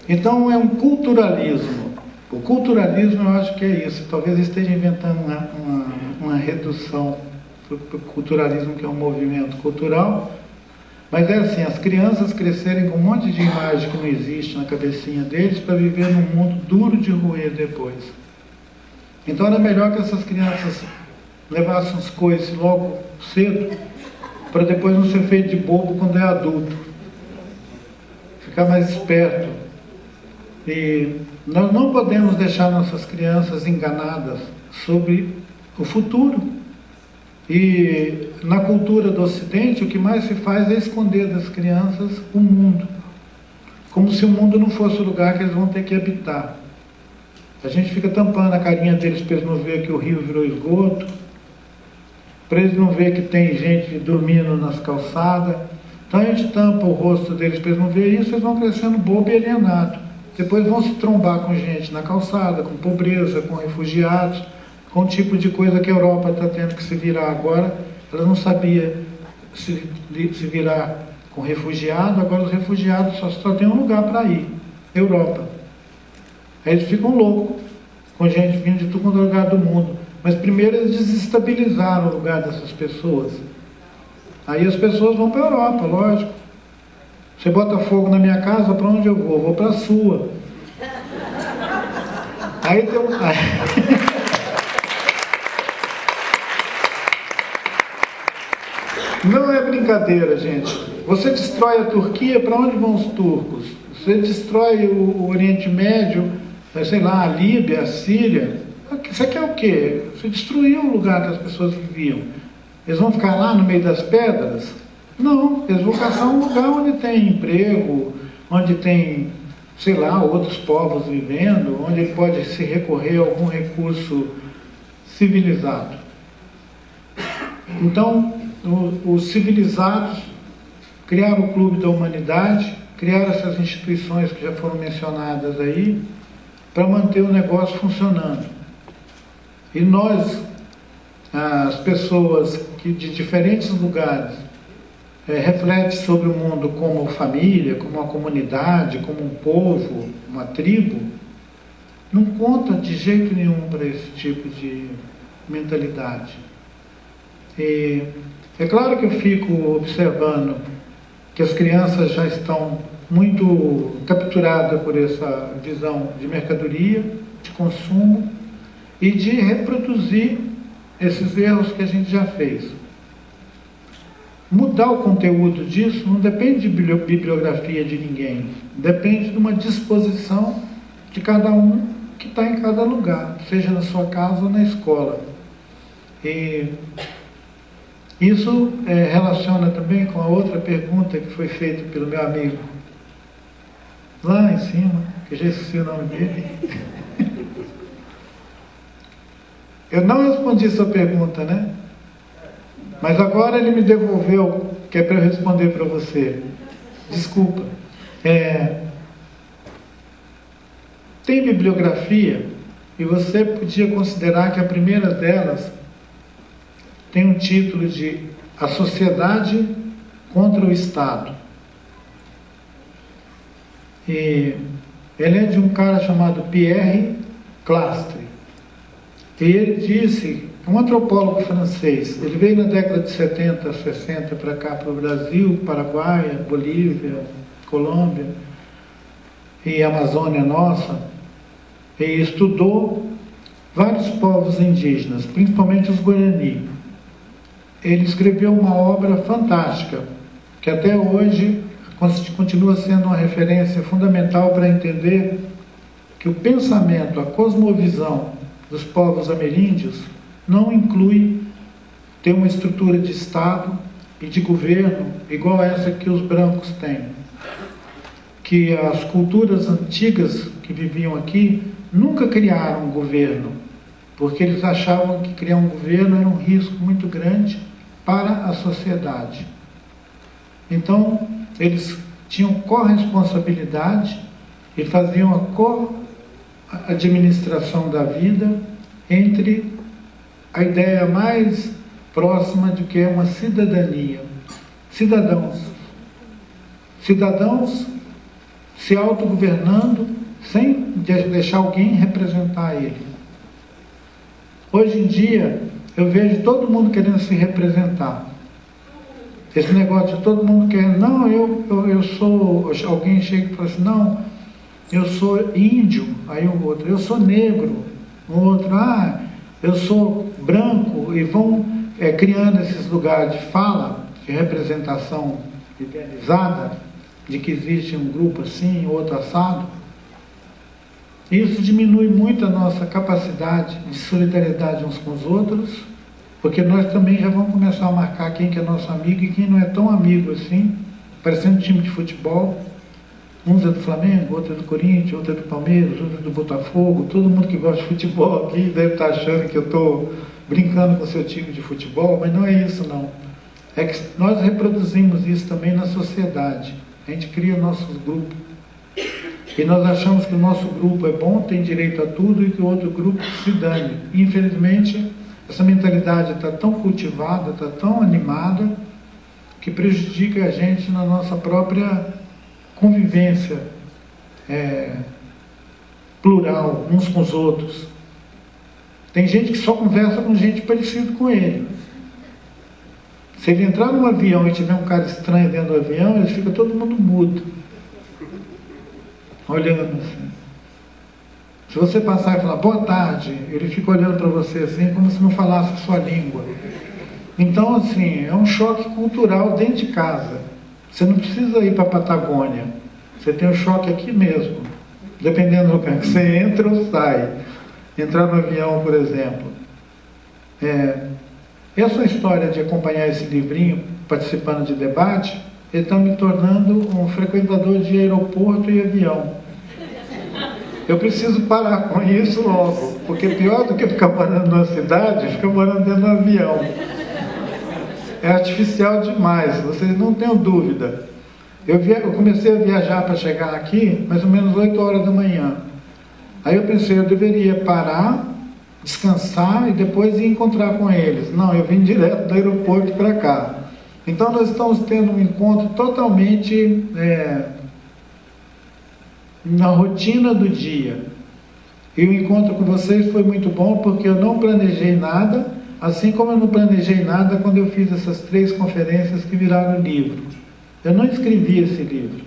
Então é um culturalismo. O culturalismo, eu acho que é isso. Talvez esteja inventando uma redução para o culturalismo, que é um movimento cultural. Mas é assim, as crianças crescerem com um monte de imagem que não existe na cabecinha deles para viver num mundo duro de roer depois. Então era melhor que essas crianças levassem os coices logo cedo, para depois não ser feito de bobo quando é adulto. Ficar mais esperto. E nós não podemos deixar nossas crianças enganadas sobre o futuro. E na cultura do Ocidente, o que mais se faz é esconder das crianças o mundo. Como se o mundo não fosse o lugar que eles vão ter que habitar. A gente fica tampando a carinha deles para eles não verem que o rio virou esgoto, para eles não verem que tem gente dormindo nas calçadas. Então a gente tampa o rosto deles para eles não verem isso, eles vão crescendo bobo e alienado. Depois vão se trombar com gente na calçada, com pobreza, com refugiados, com o tipo de coisa que a Europa está tendo que se virar agora. Ela não sabia se virar com refugiado, agora os refugiados só tem um lugar para ir, Europa. Aí eles ficam loucos, com gente vindo de todo lugar do mundo. Mas primeiro eles desestabilizaram o lugar dessas pessoas. Aí as pessoas vão para a Europa, lógico. Você bota fogo na minha casa, para onde eu vou? Vou para a sua. Aí tem um... Não é brincadeira, gente. Você destrói a Turquia, para onde vão os turcos? Você destrói o Oriente Médio, sei lá, a Líbia, a Síria. Você quer o quê? Você destruiu o lugar que as pessoas viviam. Eles vão ficar lá no meio das pedras? Não, eles vão caçar um lugar onde tem emprego, onde tem, sei lá, outros povos vivendo, onde ele pode se recorrer a algum recurso civilizado. Então, os civilizados criaram o Clube da Humanidade, criaram essas instituições que já foram mencionadas aí, para manter o negócio funcionando. E nós, as pessoas que de diferentes lugares refletem sobre o mundo como família, como uma comunidade, como um povo, uma tribo, não conta de jeito nenhum para esse tipo de mentalidade. E é claro que eu fico observando que as crianças já estão muito capturadas por essa visão de mercadoria, de consumo e de reproduzir esses erros que a gente já fez. Mudar o conteúdo disso não depende de bibliografia de ninguém, depende de uma disposição de cada um que está em cada lugar, seja na sua casa ou na escola. E isso relaciona também com a outra pergunta que foi feita pelo meu amigo lá em cima, que eu já esqueci o nome dele. Eu não respondi sua pergunta, né? Mas agora ele me devolveu, que é para eu responder para você. Desculpa. Tem bibliografia, e você podia considerar que a primeira delas tem um título de A Sociedade contra o Estado. E ele é de um cara chamado Pierre Clastre. E ele disse, um antropólogo francês, ele veio na década de 70, 60 para cá, para o Brasil, Paraguai, Bolívia, Colômbia e Amazônia nossa, e estudou vários povos indígenas, principalmente os Guarani. Ele escreveu uma obra fantástica, que até hoje continua sendo uma referência fundamental para entender que o pensamento, a cosmovisão dos povos ameríndios não inclui ter uma estrutura de Estado e de governo igual essa que os brancos têm. Que as culturas antigas que viviam aqui nunca criaram um governo, porque eles achavam que criar um governo era um risco muito grande para a sociedade. Então, eles tinham corresponsabilidade e faziam a co-administração da vida entre a ideia mais próxima de que é uma cidadania. Cidadãos se autogovernando sem deixar alguém representar ele. Hoje em dia, eu vejo todo mundo querendo se representar. Esse negócio de todo mundo querendo, não, eu sou, alguém chega e fala assim, não, eu sou índio, aí o outro, eu sou negro, o outro, eu sou branco, e vão criando esses lugares de fala, de representação idealizada, de que existe um grupo assim, outro assado. Isso diminui muito a nossa capacidade de solidariedade uns com os outros, porque nós também já vamos começar a marcar quem que é nosso amigo e quem não é tão amigo assim, parecendo um time de futebol. Uns é do Flamengo, outro é do Corinthians, outro é do Palmeiras, outro é do Botafogo. Todo mundo que gosta de futebol aqui deve estar achando que eu estou brincando com o seu time de futebol, mas não é isso não. É que nós reproduzimos isso também na sociedade. A gente cria nossos grupos. E nós achamos que o nosso grupo é bom, tem direito a tudo, e que o outro grupo se dane. Infelizmente, essa mentalidade está tão cultivada, está tão animada, que prejudica a gente na nossa própria convivência plural, uns com os outros. Tem gente que só conversa com gente parecida com ele. Se ele entrar num avião e tiver um cara estranho dentro do avião, ele fica todo mundo mudo, olhando assim. Se você passar e falar boa tarde, ele fica olhando para você assim, como se não falasse a sua língua. Então, assim, é um choque cultural dentro de casa. Você não precisa ir para a Patagônia. Você tem um choque aqui mesmo, dependendo do lugar que você entra ou sai. Entrar no avião, por exemplo. Essa história de acompanhar esse livrinho, participando de debate, ele está me tornando um frequentador de aeroporto e avião. Eu preciso parar com isso logo, porque pior do que ficar morando numa cidade, ficar morando dentro de um avião. é artificial demais, vocês não tenham dúvida. Eu comecei a viajar para chegar aqui mais ou menos 8 horas da manhã. Aí eu pensei, eu deveria parar, descansar e depois ir encontrar com eles. Não, eu vim direto do aeroporto para cá. Então nós estamos tendo um encontro totalmente na rotina do dia. E o encontro com vocês foi muito bom porque eu não planejei nada, assim como eu não planejei nada quando eu fiz essas 3 conferências que viraram livro. Eu não escrevi esse livro.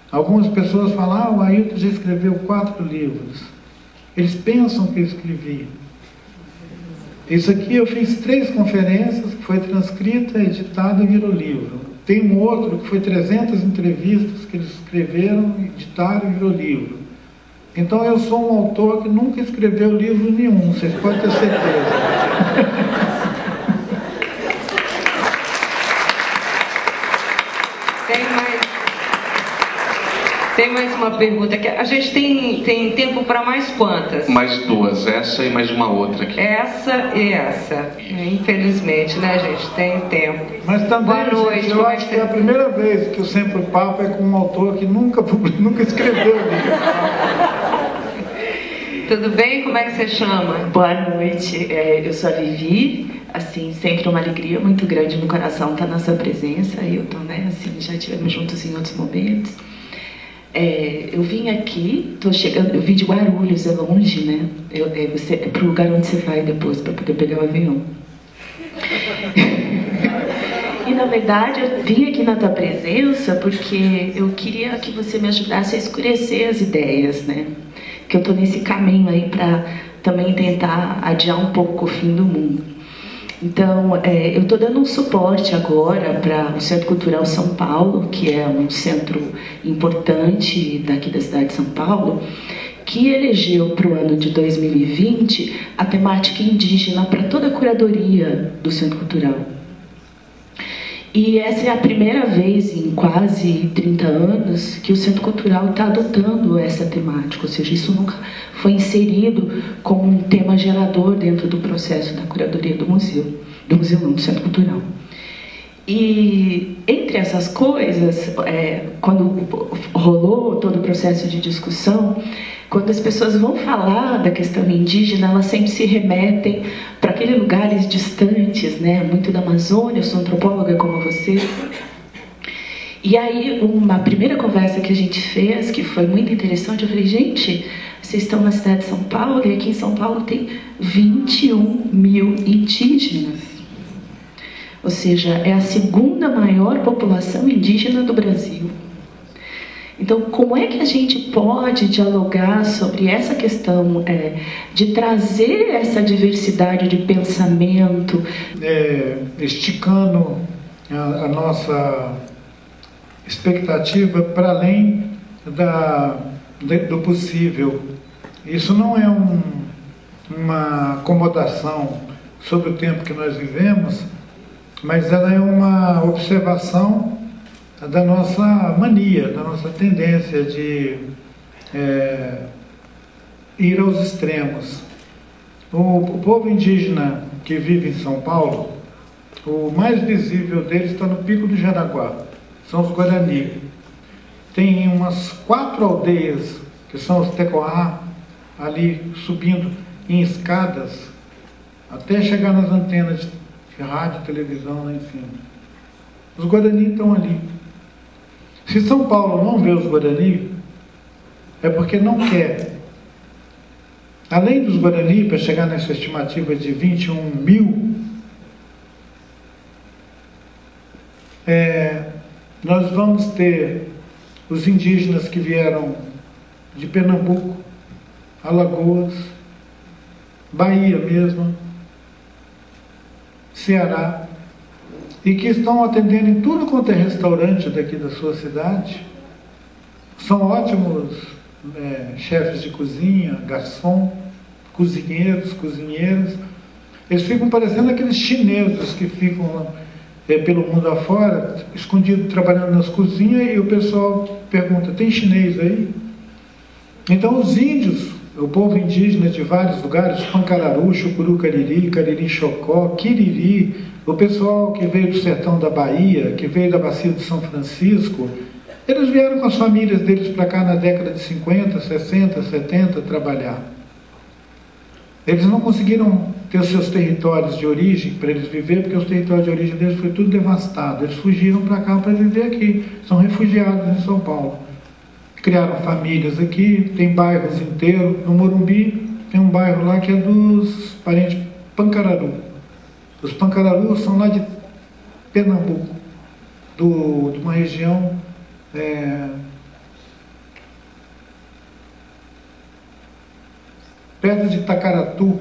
Algumas pessoas falam, o Ailton já escreveu 4 livros. Eles pensam que eu escrevi. Isso aqui eu fiz 3 conferências, que foi transcrita, editada e virou livro. Tem um outro que foi 300 entrevistas que eles escreveram, editaram e virou livro. Então eu sou um autor que nunca escreveu livro nenhum, vocês podem ter certeza. Tem mais uma pergunta aqui. A gente tem tempo para mais quantas? Mais 2, essa e mais uma outra aqui. Essa e essa. Infelizmente, né, gente? Tem tempo. Mas também, boa noite, gente, eu acho que é a primeira vez que o Sempre o Papo é com um autor que nunca escreveu livro. Tudo bem? Como é que você chama? Boa noite, eu sou a Vivi. Assim, sempre uma alegria muito grande no coração estar na sua presença. Ailton, né? Assim, já estivemos juntos em outros momentos. Eu vim aqui, tô chegando, eu vim de Guarulhos, é longe, né? É pro lugar onde você vai depois, para poder pegar o avião. E na verdade eu vim aqui na tua presença porque eu queria que você me ajudasse a escurecer as ideias, né? Que eu tô nesse caminho aí para também tentar adiar um pouco o fim do mundo. Então, eu estou dando um suporte agora para o Centro Cultural São Paulo, que é um centro importante daqui da cidade de São Paulo, que elegeu para o ano de 2020 a temática indígena para toda a curadoria do Centro Cultural. E essa é a primeira vez em quase 30 anos que o Centro Cultural está adotando essa temática, ou seja, isso nunca foi inserido como um tema gerador dentro do processo da curadoria do museu não, do Centro Cultural. E entre essas coisas, quando rolou todo o processo de discussão, quando as pessoas vão falar da questão indígena, elas sempre se remetem para aqueles lugares distantes, né? Muito da Amazônia. Eu sou antropóloga como você. E aí, uma primeira conversa que a gente fez, que foi muito interessante, eu falei, gente, vocês estão na cidade de São Paulo, e aqui em São Paulo tem 21 mil indígenas. Ou seja, é a 2ª maior população indígena do Brasil. Então, como é que a gente pode dialogar sobre essa questão de trazer essa diversidade de pensamento? Esticando a nossa expectativa para além do possível. Isso não é uma acomodação sobre o tempo que nós vivemos, mas ela é uma observação da nossa mania, da nossa tendência de ir aos extremos. O povo indígena que vive em São Paulo, o mais visível deles está no Pico do Jaraguá, são os Guarani. Tem umas 4 aldeias, que são os Tecoá, ali subindo em escadas, até chegar nas antenas de rádio e televisão lá em cima. Os Guarani estão ali. Se São Paulo não vê os Guarani, é porque não quer. Além dos Guarani, para chegar nessa estimativa de 21 mil, nós vamos ter os indígenas que vieram de Pernambuco, Alagoas, Bahia mesmo, Ceará, e que estão atendendo em tudo quanto é restaurante daqui da sua cidade. São ótimos chefes de cozinha, garçom, cozinheiros, cozinheiras. Eles ficam parecendo aqueles chineses que ficam pelo mundo afora, escondidos, trabalhando nas cozinhas, e o pessoal pergunta, tem chinês aí? Então os índios, o povo indígena de vários lugares, Pancararu, Chucuru, Cariri, Cariri, Chocó, Quiriri, O pessoal que veio do sertão da Bahia, que veio da bacia de São Francisco, eles vieram com as famílias deles para cá na década de 50, 60, 70 trabalhar. Eles não conseguiram ter os seus territórios de origem para eles viver, porque os territórios de origem deles foi tudo devastado. Eles fugiram para cá para viver aqui. São refugiados em São Paulo. Criaram famílias aqui, tem bairros inteiros. No Morumbi tem um bairro lá que é dos parentes Pancararu. Os Pancararus são lá de Pernambuco, de uma região perto de Tacaratu,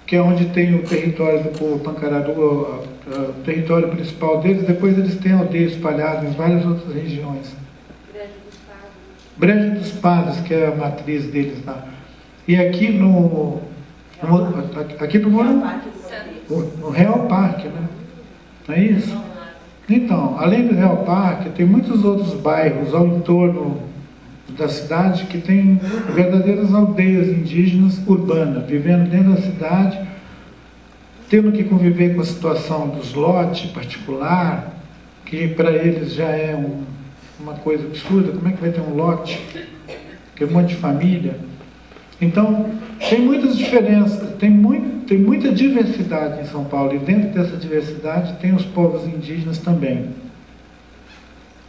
que é onde tem o território do povo Pancararu, o território principal deles. Depois eles têm aldeias espalhadas em várias outras regiões. Brejo dos Padres, que é a matriz deles lá. E aqui no Real Parque, né? Não é isso? Então, além do Real Parque, tem muitos outros bairros ao entorno da cidade que tem verdadeiras aldeias indígenas urbanas, vivendo dentro da cidade, tendo que conviver com a situação dos lotes particular, que para eles já é uma coisa absurda. Como é que vai ter um lote? Que é um monte de família. Então, tem muitas diferenças, tem muita diversidade em São Paulo, e dentro dessa diversidade tem os povos indígenas também.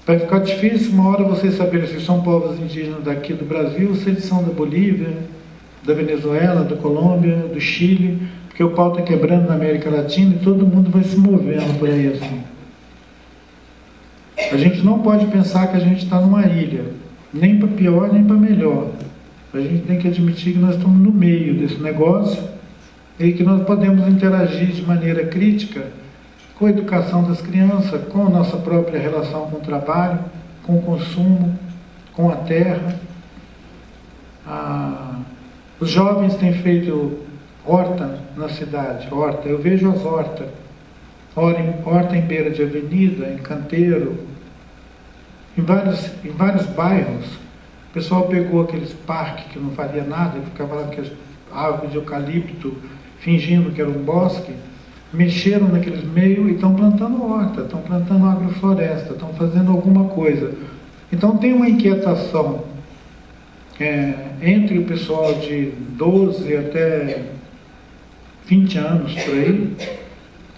Vai ficar difícil uma hora vocês saberem se são povos indígenas daqui do Brasil, se eles são da Bolívia, da Venezuela, da Colômbia, do Chile, porque o pau está quebrando na América Latina e todo mundo vai se movendo por aí assim. A gente não pode pensar que a gente está numa ilha, nem para pior, nem para melhor. A gente tem que admitir que nós estamos no meio desse negócio e que nós podemos interagir de maneira crítica com a educação das crianças, com a nossa própria relação com o trabalho, com o consumo, com a terra. Os jovens têm feito horta na cidade, horta. Eu vejo as hortas. Horta em beira de avenida, em canteiro, em vários bairros. O pessoal pegou aqueles parques que não valia nada, ficava lá com aquelas árvores de eucalipto, fingindo que era um bosque, mexeram naqueles meios e estão plantando horta, estão plantando agrofloresta, estão fazendo alguma coisa. Então tem uma inquietação entre o pessoal de 12 até 20 anos por aí,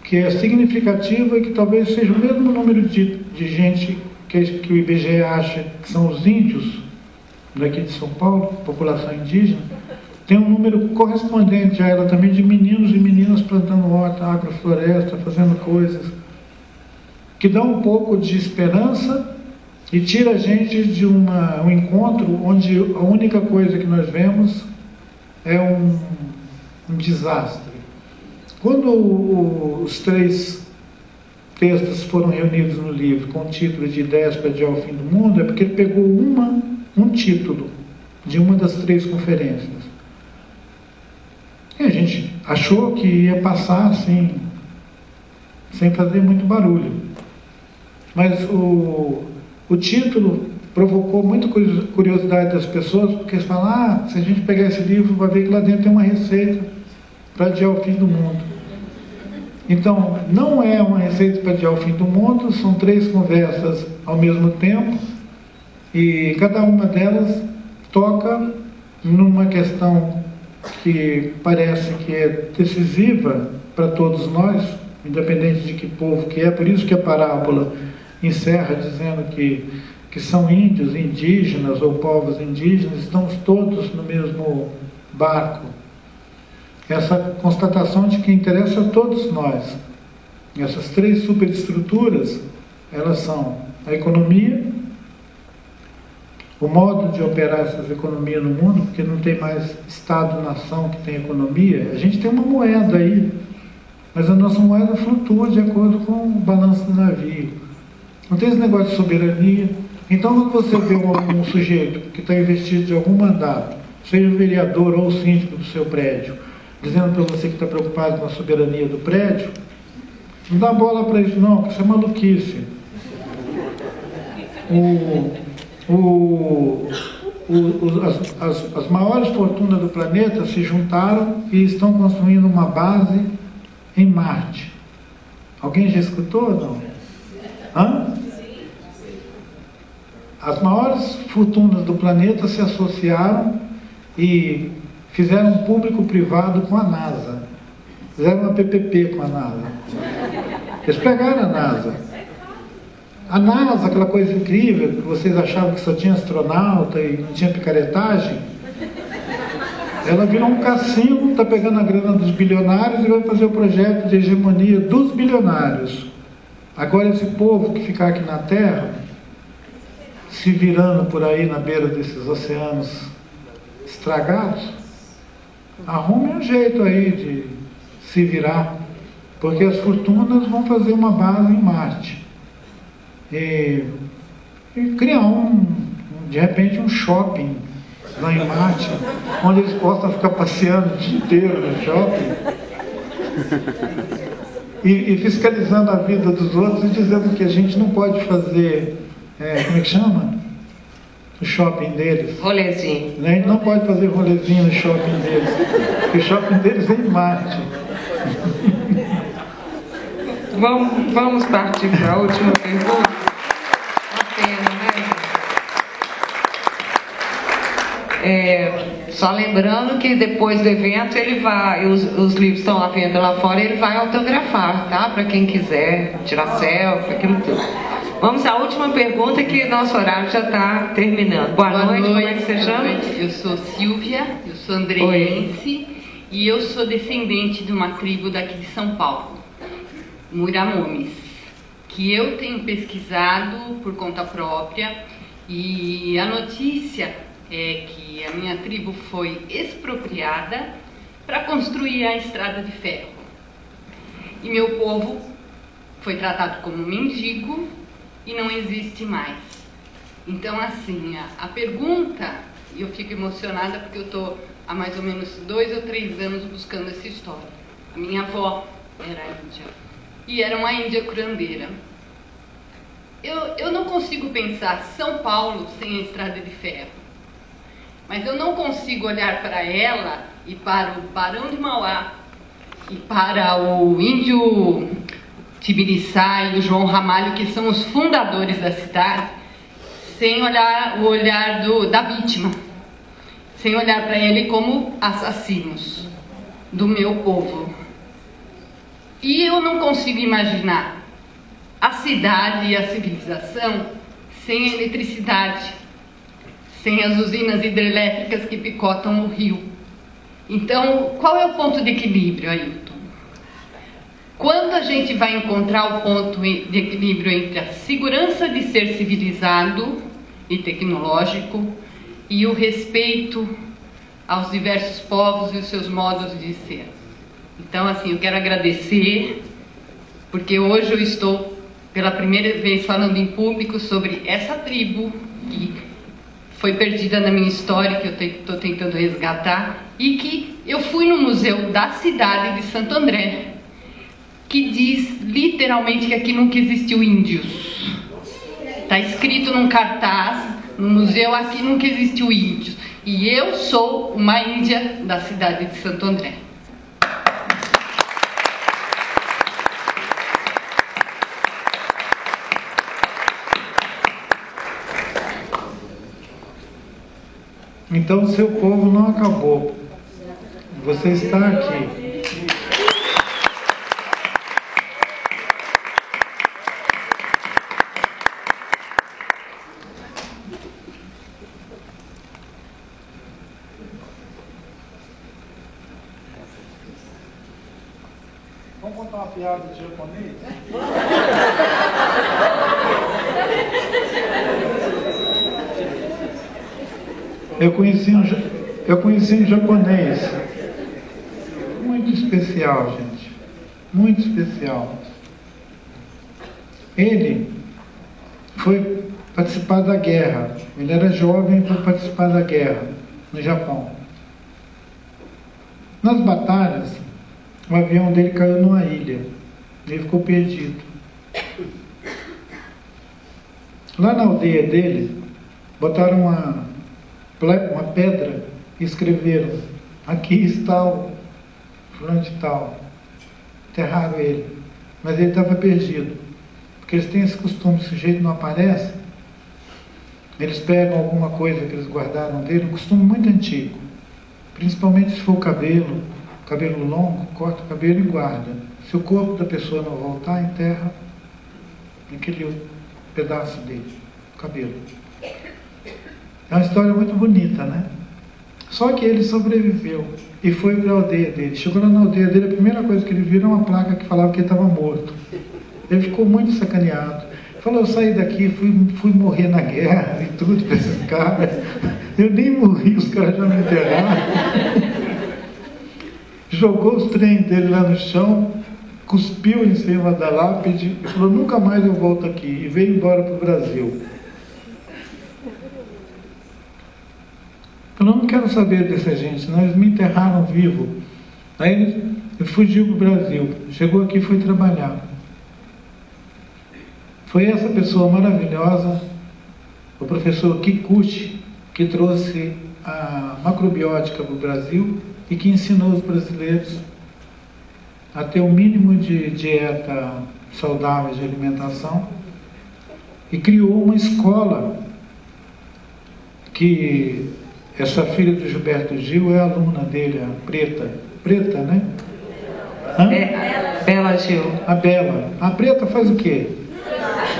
que é significativa e que talvez seja o mesmo número de gente que o IBGE acha que são os índios daqui de São Paulo, população indígena. Tem um número correspondente a ela também de meninos e meninas plantando horta, agrofloresta, fazendo coisas que dão um pouco de esperança e tira a gente de um encontro onde a única coisa que nós vemos é um desastre. Quando os 3 textos foram reunidos no livro com o título de Ideias para Adiar o Fim do Mundo, é porque ele pegou um título de uma das 3 conferências. E a gente achou que ia passar assim, sem fazer muito barulho. Mas o título provocou muita curiosidade das pessoas, porque eles falam, se a gente pegar esse livro, vai ver que lá dentro tem uma receita para adiar o fim do mundo. Então, não é uma receita para adiar o fim do mundo, são 3 conversas ao mesmo tempo, e cada uma delas toca numa questão que parece que é decisiva para todos nós, independente de que povo que é. Por isso que a parábola encerra dizendo que são índios, indígenas ou povos indígenas, estamos todos no mesmo barco. Essa constatação de que interessa a todos nós. Essas 3 superestruturas, elas são a economia, o modo de operar essas economias no mundo, porque não tem mais Estado-nação que tem economia. A gente tem uma moeda aí, mas a nossa moeda flutua de acordo com o balanço do navio. Não tem esse negócio de soberania. Então, quando você vê um sujeito que está investido de algum mandato, seja o vereador ou o síndico do seu prédio, dizendo para você que está preocupado com a soberania do prédio, não dá bola para isso não, porque isso é maluquice. As maiores fortunas do planeta se juntaram e estão construindo uma base em Marte. Alguém já escutou ou não? Hã? As maiores fortunas do planeta se associaram e fizeram um público-privado com a NASA. Fizeram uma PPP com a NASA. Eles pegaram a NASA. A NASA, aquela coisa incrível, que vocês achavam que só tinha astronauta e não tinha picaretagem, ela virou um cassino, está pegando a grana dos bilionários e vai fazer o projeto de hegemonia dos bilionários. Agora esse povo que ficar aqui na Terra, se virando por aí na beira desses oceanos estragados, arrume um jeito aí de se virar, porque as fortunas vão fazer uma base em Marte e criar de repente um shopping lá em Marte, onde eles possam ficar passeando o dia inteiro no shopping e fiscalizando a vida dos outros e dizendo que a gente não pode fazer, como é que chama? O shopping deles. Rolezinho. A gente não pode fazer rolezinho no shopping deles, porque o shopping deles é em Marte. Vamos partir para a última pergunta. Uma pena, né? Só lembrando que depois do evento ele vai, os livros estão à venda lá fora, ele vai autografar, tá? Para quem quiser tirar selfie, aquilo tudo. Vamos à última pergunta, que nosso horário já está terminando. Boa noite, como é que você chama? Eu sou Silvia, eu sou andreense e eu sou descendente de uma tribo daqui de São Paulo, Muramomes, que eu tenho pesquisado por conta própria, e a notícia é que a minha tribo foi expropriada para construir a estrada de ferro. E meu povo foi tratado como mendigo e não existe mais. Então, assim, a pergunta, e eu fico emocionada porque eu estou há mais ou menos 2 ou 3 anos buscando essa história. A minha avó era índia, e era uma índia curandeira. Eu não consigo pensar São Paulo sem a estrada de ferro, mas eu não consigo olhar para ela e para o Barão de Mauá e para o índio Tibiriçá e o João Ramalho, que são os fundadores da cidade, sem olhar o olhar da vítima, sem olhar para ele como assassinos do meu povo. E eu não consigo imaginar a cidade e a civilização sem a eletricidade, sem as usinas hidrelétricas que picotam o rio. Então, qual é o ponto de equilíbrio, Ailton? Quando a gente vai encontrar o ponto de equilíbrio entre a segurança de ser civilizado e tecnológico e o respeito aos diversos povos e os seus modos de ser? Então, assim, eu quero agradecer, porque hoje eu estou pela primeira vez falando em público sobre essa tribo que foi perdida na minha história, que eu estou tentando resgatar, e que eu fui no museu da cidade de Santo André, que diz literalmente que aqui nunca existiu índios. Está escrito num cartaz no museu: aqui nunca existiu índios. E eu sou uma índia da cidade de Santo André. Então, seu povo não acabou. Você está aqui. Vamos contar uma piada de japonês? Eu conheci um japonês muito especial, gente, muito especial. Ele foi participar da guerra, ele era jovem e foi participar da guerra no Japão. Nas batalhas, o avião dele caiu numa ilha, ele ficou perdido. Lá na aldeia dele, botaram uma pedra e escreveram: aqui está o fulano de tal. enterraram ele, mas ele estava perdido. Porque eles têm esse costume, se o sujeito não aparece, eles pegam alguma coisa que eles guardaram dele, um costume muito antigo. Principalmente se for o cabelo longo, corta o cabelo e guarda. Se o corpo da pessoa não voltar, enterra aquele pedaço dele, o cabelo. É uma história muito bonita, né? Só que ele sobreviveu e foi para a aldeia dele. Chegou lá na aldeia dele, a primeira coisa que ele viu era uma placa que falava que ele estava morto. Ele ficou muito sacaneado. Falou, eu saí daqui, fui morrer na guerra e tudo para esses caras. Eu nem morri, os caras já me enterraram. Jogou os trem dele lá no chão, cuspiu em cima da lápide e falou, nunca mais eu volto aqui. E veio embora para o Brasil. Eu não quero saber dessa gente, senão eles me enterraram vivo. Aí ele fugiu para o Brasil, chegou aqui e foi trabalhar. Foi essa pessoa maravilhosa, o professor Kikuchi, que trouxe a macrobiótica para o Brasil e que ensinou os brasileiros a ter o mínimo de dieta saudável de alimentação e criou uma escola que essa filha do Gilberto Gil é aluna dele, a Preta, né? Bela Gil. A Bela. A Preta faz o quê?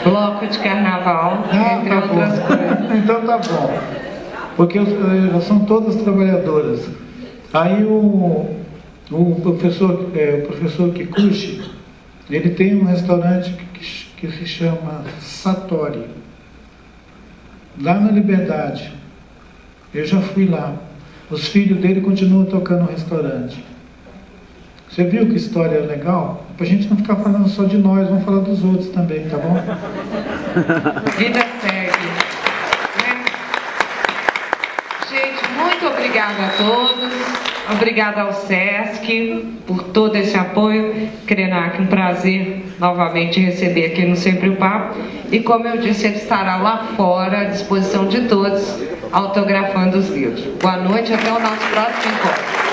Bloco de carnaval, entre outras coisas. Então tá bom. Porque elas são todas trabalhadoras. Aí o professor Kikuchi, ele tem um restaurante que se chama Satori, lá na Liberdade. Eu já fui lá. Os filhos dele continuam tocando no restaurante. Você viu que história legal? Pra gente não ficar falando só de nós, vamos falar dos outros também, tá bom? Vida segue. Gente, muito obrigada a todos. Obrigada ao SESC por todo esse apoio. Krenak, um prazer novamente receber aqui no Sempre o Papo. E como eu disse, ele estará lá fora, à disposição de todos, autografando os livros. Boa noite, até o nosso próximo encontro.